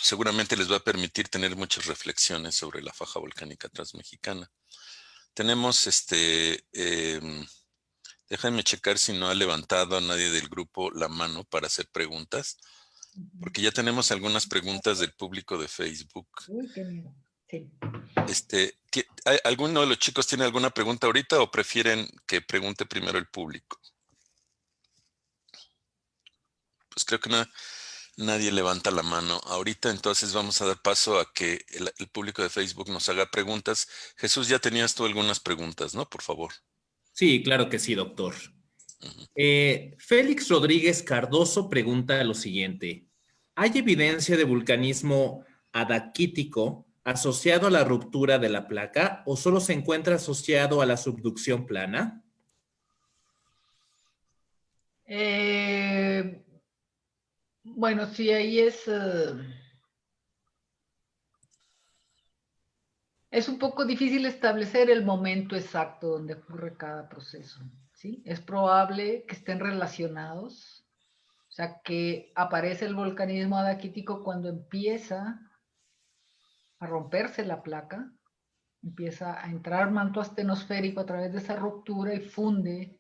seguramente les va a permitir tener muchas reflexiones sobre la faja volcánica transmexicana. Tenemos déjenme checar si no ha levantado a nadie del grupo la mano para hacer preguntas, porque ya tenemos algunas preguntas del público de Facebook. Uy, qué miedo. Sí. ¿Alguno de los chicos tiene alguna pregunta ahorita o prefieren que pregunte primero el público? Pues creo que nadie levanta la mano ahorita, entonces vamos a dar paso a que el público de Facebook nos haga preguntas. Jesús, ya tenías tú algunas preguntas, ¿no? Por favor. Sí, claro que sí, doctor. Uh-huh. Félix Rodríguez Cardoso pregunta lo siguiente. ¿Hay evidencia de vulcanismo adaquítico asociado a la ruptura de la placa o solo se encuentra asociado a la subducción plana? Bueno, sí, ahí es un poco difícil establecer el momento exacto donde ocurre cada proceso, ¿sí? Es probable que estén relacionados, o sea, que aparece el volcanismo adaquítico cuando empieza a romperse la placa, empieza a entrar manto astenosférico a través de esa ruptura y funde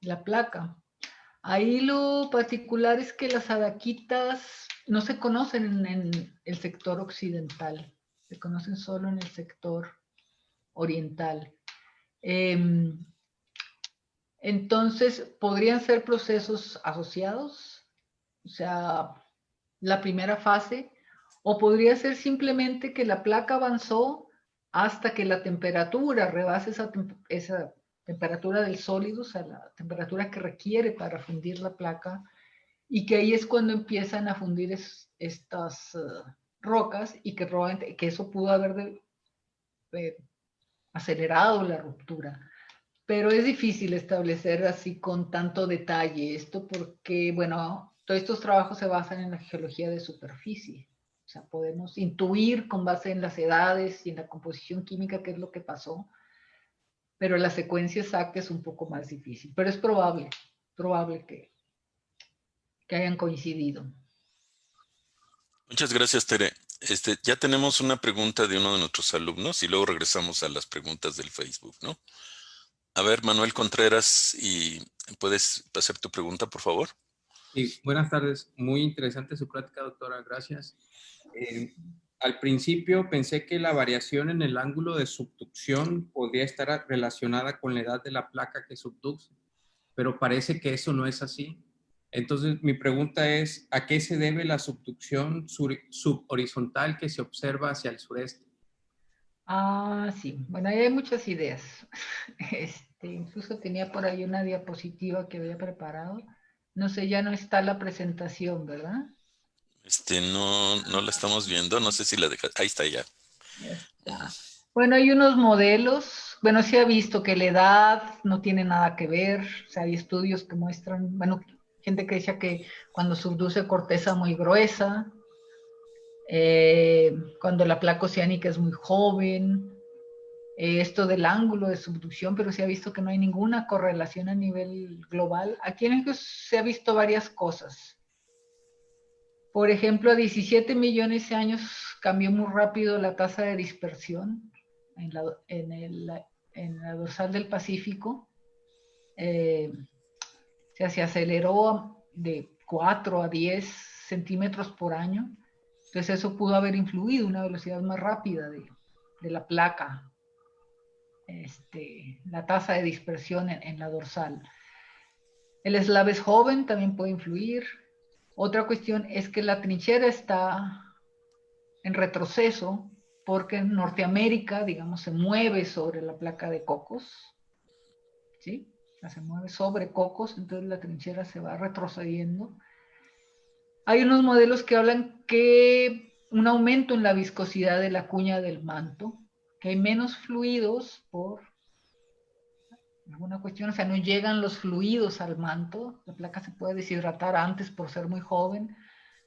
la placa. Ahí lo particular es que las adaquitas no se conocen en el sector occidental, se conocen solo en el sector oriental. Entonces, podrían ser procesos asociados, o sea, la primera fase, o podría ser simplemente que la placa avanzó hasta que la temperatura rebase esa temperatura del sólido, o sea, la temperatura que requiere para fundir la placa, y que ahí es cuando empiezan a fundir estas rocas y que probablemente que eso pudo haber acelerado la ruptura. Pero es difícil establecer así con tanto detalle esto porque, bueno, todos estos trabajos se basan en la geología de superficie. O sea, podemos intuir con base en las edades y en la composición química qué es lo que pasó, pero la secuencia exacta es un poco más difícil. Pero es probable que hayan coincidido. Muchas gracias, Tere. Ya tenemos una pregunta de uno de nuestros alumnos y luego regresamos a las preguntas del Facebook, ¿no? A ver, Manuel Contreras, ¿y puedes hacer tu pregunta, por favor? Sí, buenas tardes. Muy interesante su plática, doctora. Gracias. Al principio pensé que la variación en el ángulo de subducción podría estar relacionada con la edad de la placa que subduce, pero parece que eso no es así. Entonces, mi pregunta es, ¿a qué se debe la subducción subhorizontal que se observa hacia el sureste? Ah, sí. Bueno, ahí hay muchas ideas. Incluso tenía por ahí una diapositiva que había preparado. No sé, ya no está la presentación, ¿verdad? No la estamos viendo. No sé si la deja. Ahí está ya. Ya está. Bueno, hay unos modelos. Bueno, se ha visto que la edad no tiene nada que ver. O sea, hay estudios que muestran, bueno, gente que decía que cuando subduce corteza muy gruesa, cuando la placa oceánica es muy joven, esto del ángulo de subducción, pero se ha visto que no hay ninguna correlación a nivel global. Aquí en México se ha visto varias cosas. Por ejemplo, a 17 millones de años cambió muy rápido la tasa de dispersión en la dorsal del Pacífico. Se aceleró de 4 a 10 centímetros por año. Entonces eso pudo haber influido una velocidad más rápida de la placa, la tasa de dispersión en la dorsal. El eslave es joven, también puede influir. Otra cuestión es que la trinchera está en retroceso porque en Norteamérica, digamos, se mueve sobre la placa de Cocos, ¿sí? O sea, se mueve sobre Cocos, entonces la trinchera se va retrocediendo. Hay unos modelos que hablan que un aumento en la viscosidad de la cuña del manto, que hay menos fluidos por alguna cuestión, o sea, no llegan los fluidos al manto, la placa se puede deshidratar antes por ser muy joven,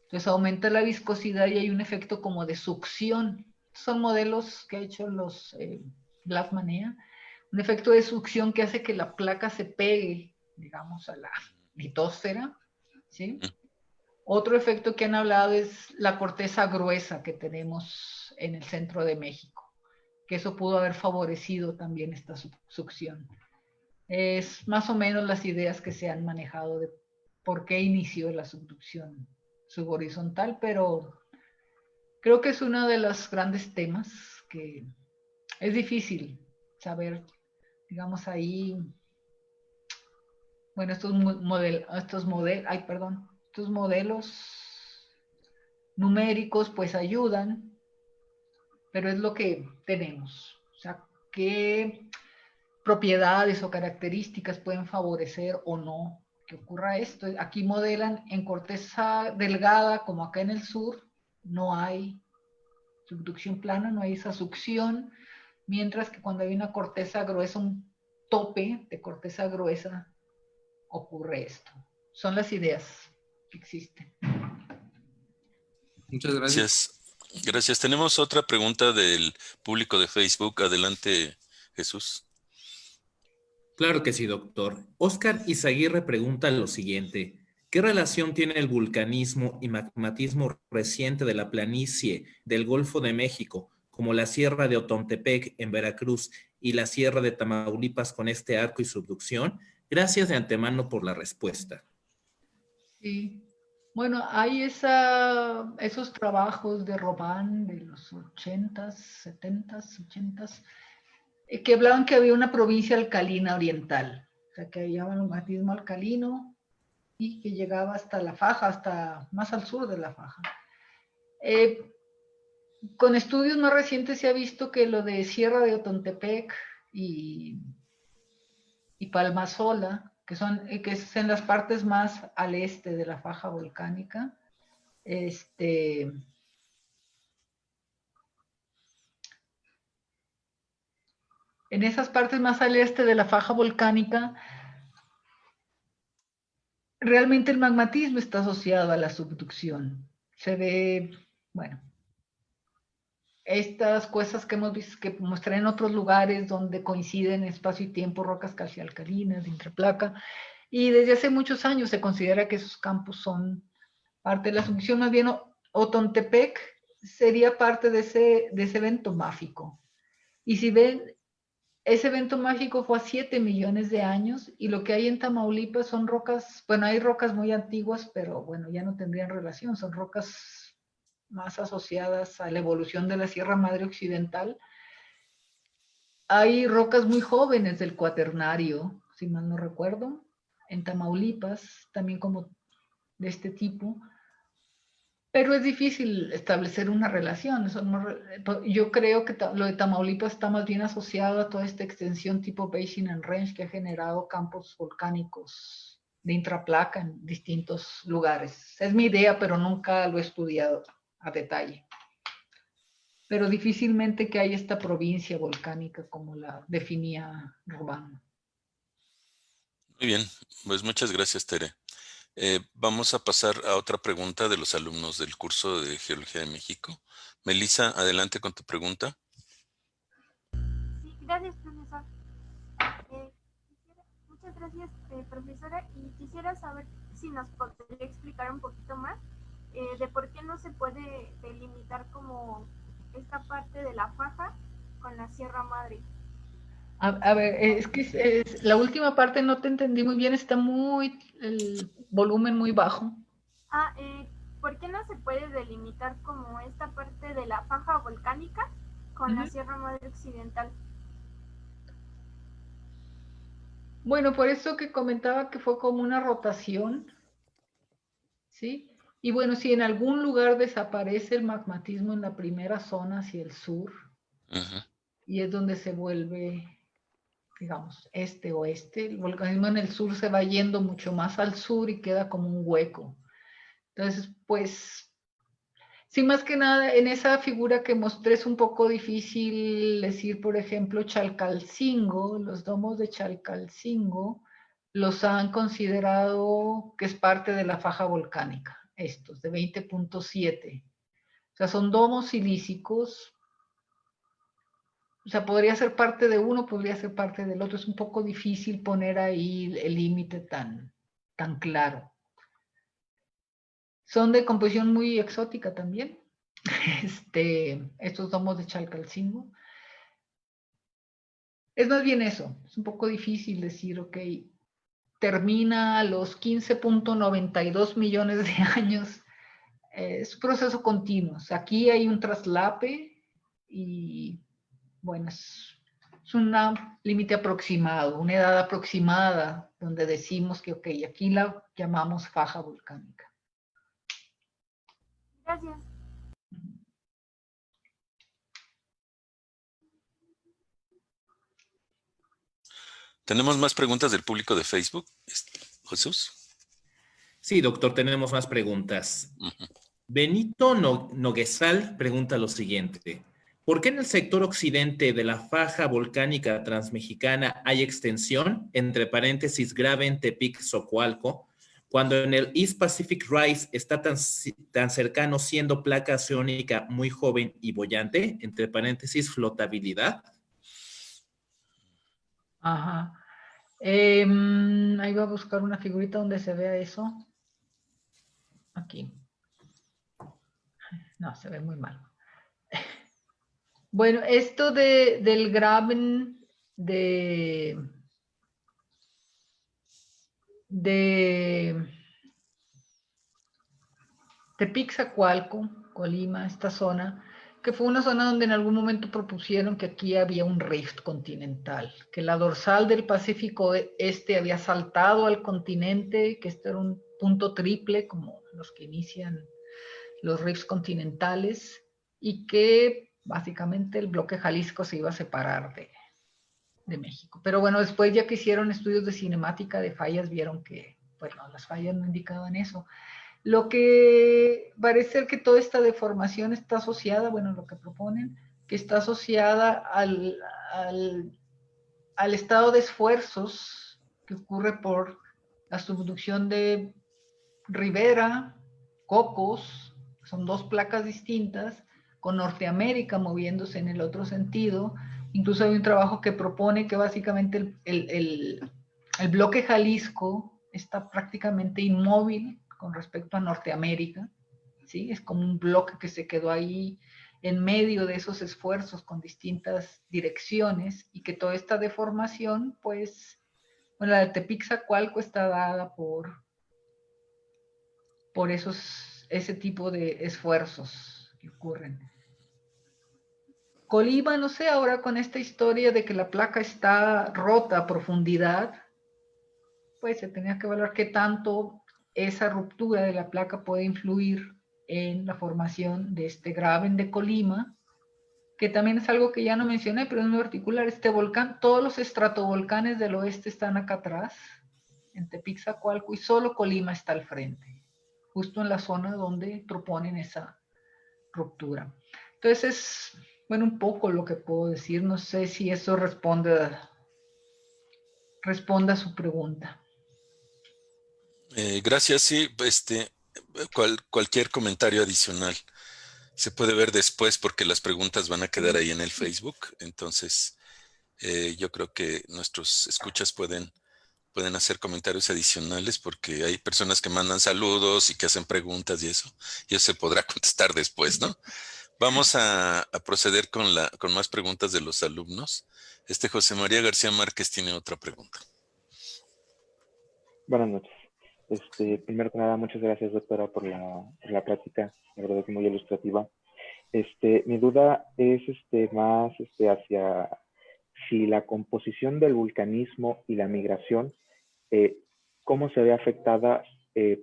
entonces aumenta la viscosidad y hay un efecto como de succión. Son modelos que ha hecho los Glassmanea, un efecto de succión que hace que la placa se pegue, digamos, a la litosfera, ¿sí? Otro efecto que han hablado es la corteza gruesa que tenemos en el centro de México, que eso pudo haber favorecido también esta succión. Es más o menos las ideas que se han manejado de por qué inició la subducción subhorizontal, pero creo que es uno de los grandes temas que es difícil saber, digamos ahí, bueno, estos modelos numéricos pues ayudan, pero es lo que tenemos. O sea, qué propiedades o características pueden favorecer o no que ocurra esto. Aquí modelan en corteza delgada, como acá en el sur, no hay subducción plana, no hay esa succión, mientras que cuando hay una corteza gruesa, un tope de corteza gruesa, ocurre esto. Son las ideas que existen. Muchas gracias. Gracias. Gracias. Tenemos otra pregunta del público de Facebook. Adelante, Jesús. Claro que sí, doctor. Óscar Izaguirre pregunta lo siguiente. ¿Qué relación tiene el vulcanismo y magmatismo reciente de la planicie del Golfo de México, como la Sierra de Otontepec en Veracruz y la Sierra de Tamaulipas con este arco y subducción? Gracias de antemano por la respuesta. Sí. Bueno, hay esos trabajos de Robán de los 80s, 70s, 80s, que hablaban que había una provincia alcalina oriental, o sea, que llamaban magmatismo alcalino y que llegaba hasta la faja, hasta más al sur de la faja. Con estudios más recientes se ha visto que lo de Sierra de Otontepec y Palmasola, que es en las partes más al este de la faja volcánica, En esas partes más al este de la faja volcánica, realmente el magmatismo está asociado a la subducción. Se ve, bueno, estas cosas que hemos visto, que mostré en otros lugares donde coinciden espacio y tiempo rocas calcialcalinas, de intraplaca, y desde hace muchos años se considera que esos campos son parte de la subducción. Más bien Otontepec sería parte de ese evento mágico. Y si ven, ese evento mágico fue a 7 millones de años, y lo que hay en Tamaulipas son rocas, bueno, hay rocas muy antiguas, pero bueno, ya no tendrían relación, son rocas más asociadas a la evolución de la Sierra Madre Occidental. Hay rocas muy jóvenes del Cuaternario, si mal no recuerdo, en Tamaulipas, también como de este tipo, pero es difícil establecer una relación. Yo creo que lo de Tamaulipas está más bien asociado a toda esta extensión tipo Basin and Range que ha generado campos volcánicos de intraplaca en distintos lugares. Es mi idea, pero nunca lo he estudiado a detalle. Pero difícilmente que haya esta provincia volcánica como la definía Rubán. Muy bien, pues muchas gracias, Tere. Vamos a pasar a otra pregunta de los alumnos del curso de Geología de México. Melissa, adelante con tu pregunta. Sí, gracias, profesor. Muchas gracias, profesora. Y quisiera saber si nos podría explicar un poquito más de por qué no se puede delimitar como esta parte de la faja con la Sierra Madre. A ver, es que la última parte no te entendí muy bien, está el volumen muy bajo. ¿Por qué no se puede delimitar como esta parte de la faja volcánica con la Sierra Madre Occidental? Bueno, por eso que comentaba que fue como una rotación, ¿sí? Y bueno, si en algún lugar desaparece el magmatismo en la primera zona hacia el sur, y es donde se vuelve, digamos, este-oeste, el volcanismo en el sur se va yendo mucho más al sur y queda como un hueco. Entonces, pues, sí, más que nada, en esa figura que mostré es un poco difícil decir, por ejemplo, Chalcalcingo, los domos de Chalcalcingo los han considerado que es parte de la faja volcánica, estos de 20.7. O sea, son domos silícicos. O sea, podría ser parte de uno, podría ser parte del otro. Es un poco difícil poner ahí el límite tan claro. Son de composición muy exótica también. Estos domos de Chalcalcingo. Es más bien eso, es un poco difícil decir, ok, termina a los 15.92 millones de años, es un proceso continuo. O sea, aquí hay un traslape y, bueno, es un límite aproximado, una edad aproximada, donde decimos que, ok, aquí la llamamos faja volcánica. Gracias. ¿Tenemos más preguntas del público de Facebook, Jesús? Sí, doctor, tenemos más preguntas. Benito Noguesal pregunta lo siguiente. ¿Por qué en el sector occidente de la faja volcánica transmexicana hay extensión, entre paréntesis Graben, Tepic, Zocoalco, cuando en el East Pacific Rise está tan cercano, siendo placa oceánica muy joven y boyante, entre paréntesis flotabilidad? Ajá. Ahí voy a buscar una figurita donde se vea eso. Aquí. No, se ve muy mal. Bueno, esto del Graben de Tepic-Zacualco, Colima, esta zona, que fue una zona donde en algún momento propusieron que aquí había un rift continental, que la dorsal del Pacífico Este había saltado al continente, que esto era un punto triple, como los que inician los rifts continentales, y que básicamente el bloque Jalisco se iba a separar de México. Pero bueno, después ya que hicieron estudios de cinemática de fallas, vieron que, bueno, las fallas no indicaban eso. Lo que parece ser que toda esta deformación está asociada, bueno, lo que proponen, que está asociada al estado de esfuerzos que ocurre por la subducción de Rivera, Cocos, son dos placas distintas, con Norteamérica moviéndose en el otro sentido. Incluso hay un trabajo que propone que básicamente el bloque Jalisco está prácticamente inmóvil con respecto a Norteamérica, ¿sí? Es como un bloque que se quedó ahí en medio de esos esfuerzos con distintas direcciones y que toda esta deformación, pues, bueno, la de Tepic-Zacualco está dada por ese tipo de esfuerzos que ocurren. Colima, no sé, ahora con esta historia de que la placa está rota a profundidad, pues se tenía que evaluar qué tanto esa ruptura de la placa puede influir en la formación de este graben de Colima, que también es algo que ya no mencioné, pero es muy particular. Este volcán, todos los estratovolcanes del oeste están acá atrás, en Tepic-Zacualco, y solo Colima está al frente, justo en la zona donde proponen esa ruptura. Entonces es, bueno, un poco lo que puedo decir. No sé si eso responda a su pregunta. Gracias, sí, cualquier comentario adicional se puede ver después porque las preguntas van a quedar ahí en el Facebook. Entonces, yo creo que nuestros escuchas pueden hacer comentarios adicionales porque hay personas que mandan saludos y que hacen preguntas y eso se podrá contestar después, ¿no? Vamos a proceder con más preguntas de los alumnos. José María García Márquez tiene otra pregunta. Buenas noches. Primero que nada, muchas gracias, doctora, por la plática. La verdad es muy ilustrativa. Mi duda es más hacia si la composición del vulcanismo y la migración, cómo se ve afectada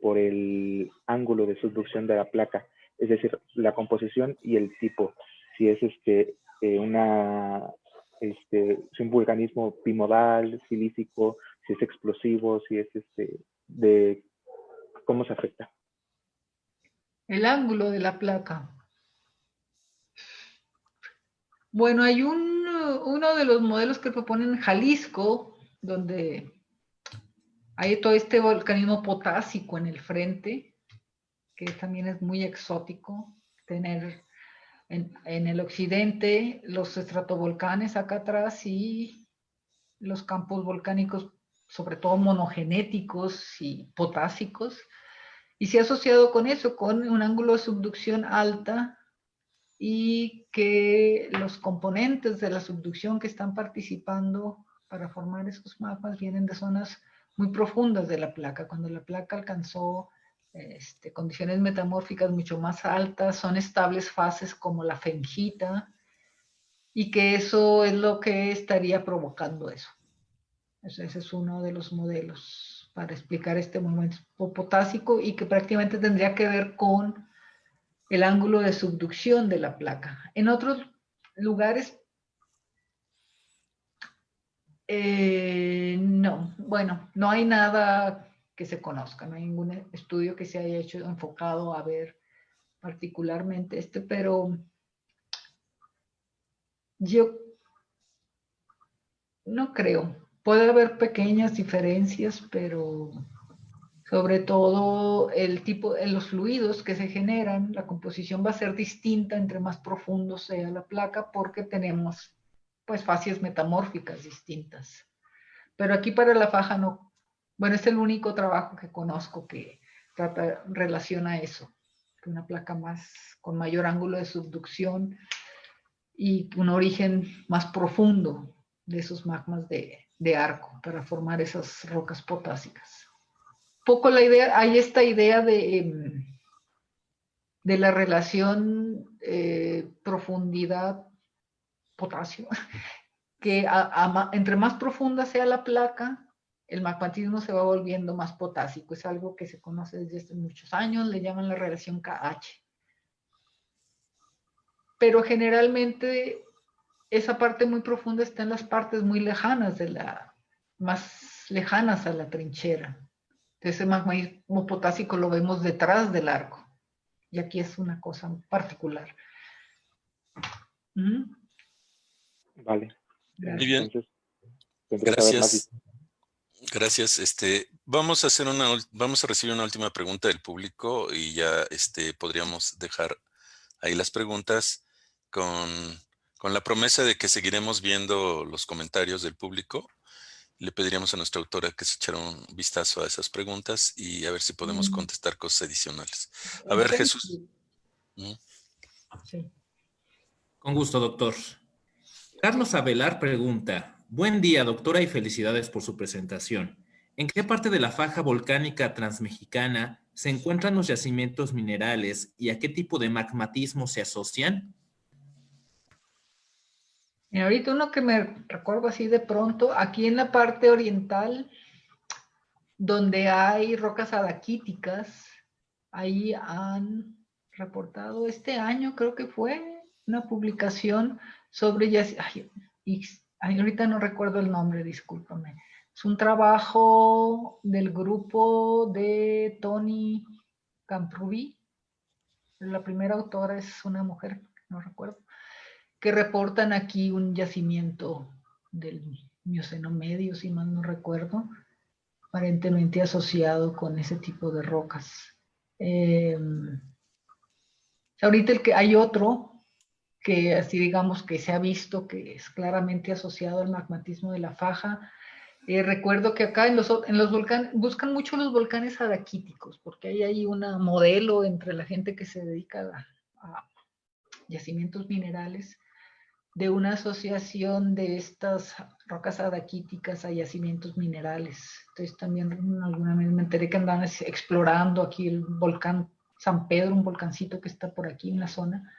por el ángulo de subducción de la placa, es decir, la composición y el tipo, si es si un vulcanismo bimodal, silícico, si es explosivo, si es de cómo se afecta. El ángulo de la placa. Bueno, hay uno de los modelos que proponen Jalisco, donde hay todo este volcanismo potásico en el frente, que también es muy exótico, tener en el occidente los estratovolcanes acá atrás y los campos volcánicos, sobre todo monogenéticos y potásicos, y se ha asociado con eso, con un ángulo de subducción alta, y que los componentes de la subducción que están participando para formar esos mapas vienen de zonas muy profundas de la placa. Cuando la placa alcanzó condiciones metamórficas mucho más altas, son estables fases como la fengita, y que eso es lo que estaría provocando eso. Ese es uno de los modelos para explicar este movimiento potásico y que prácticamente tendría que ver con el ángulo de subducción de la placa. En otros lugares, no. Bueno, no hay nada que se conozca, no hay ningún estudio que se haya hecho enfocado a ver particularmente pero yo no creo. Puede haber pequeñas diferencias, pero sobre todo el tipo, en los fluidos que se generan, la composición va a ser distinta entre más profundo sea la placa porque tenemos pues fases metamórficas distintas. Pero aquí para la faja no, bueno, es el único trabajo que conozco que relaciona eso, que una placa con mayor ángulo de subducción y un origen más profundo de esos magmas de arco para formar esas rocas potásicas. Poco la idea, hay esta idea de la relación profundidad-potasio, que entre más profunda sea la placa, el magmatismo se va volviendo más potásico. Es algo que se conoce desde hace muchos años, le llaman la relación KH. Pero generalmente esa parte muy profunda está en las partes muy lejanas más lejanas a la trinchera. Ese magmatismo potásico lo vemos detrás del arco. Y aquí es una cosa particular. Vale. Muy bien. Entonces, tendría que haber más. Gracias. Gracias. Vamos a recibir una última pregunta del público y ya podríamos dejar ahí las preguntas con la promesa de que seguiremos viendo los comentarios del público. Le pediríamos a nuestra autora que se echara un vistazo a esas preguntas y a ver si podemos contestar cosas adicionales. A ver, Jesús. Sí. Con gusto, doctor. Carlos Avelar pregunta: buen día, doctora, y felicidades por su presentación. ¿En qué parte de la faja volcánica transmexicana se encuentran los yacimientos minerales y a qué tipo de magmatismo se asocian? Y ahorita uno que me recuerdo así de pronto, aquí en la parte oriental, donde hay rocas adaquíticas, ahí han reportado este año, creo que fue, una publicación sobre ahorita no recuerdo el nombre, discúlpame. Es un trabajo del grupo de Tony Camprubí. La primera autora es una mujer, no recuerdo, que reportan aquí un yacimiento del Mioceno medio, si mal no recuerdo, aparentemente asociado con ese tipo de rocas. Ahorita hay otro que así digamos que se ha visto que es claramente asociado al magmatismo de la faja. Recuerdo que acá en los volcanes, buscan mucho los volcanes adaquíticos, porque hay un modelo entre la gente que se dedica a yacimientos minerales, de una asociación de estas rocas adaquíticas a yacimientos minerales. Entonces también alguna vez me enteré que andaban explorando aquí el volcán San Pedro, un volcancito que está por aquí en la zona.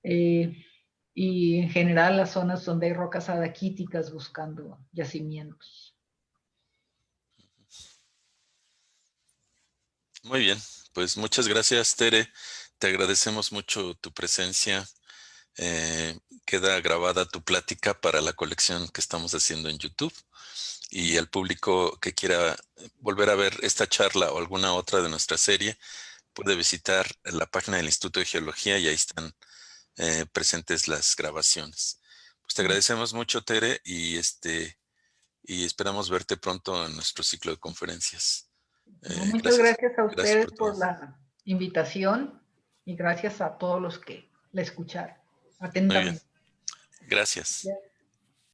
Y en general las zonas donde hay rocas adaquíticas buscando yacimientos. Muy bien, pues muchas gracias, Tere. Te agradecemos mucho tu presencia. Queda grabada tu plática para la colección que estamos haciendo en YouTube. Y al público que quiera volver a ver esta charla o alguna otra de nuestra serie, puede visitar la página del Instituto de Geología y ahí están presentes las grabaciones. Pues te agradecemos mucho, Tere, y esperamos verte pronto en nuestro ciclo de conferencias. Muchas gracias a Gracias ustedes por por todo. la invitación y gracias a todos los que la escucharon Muy bien. atentamente. Gracias. Ya.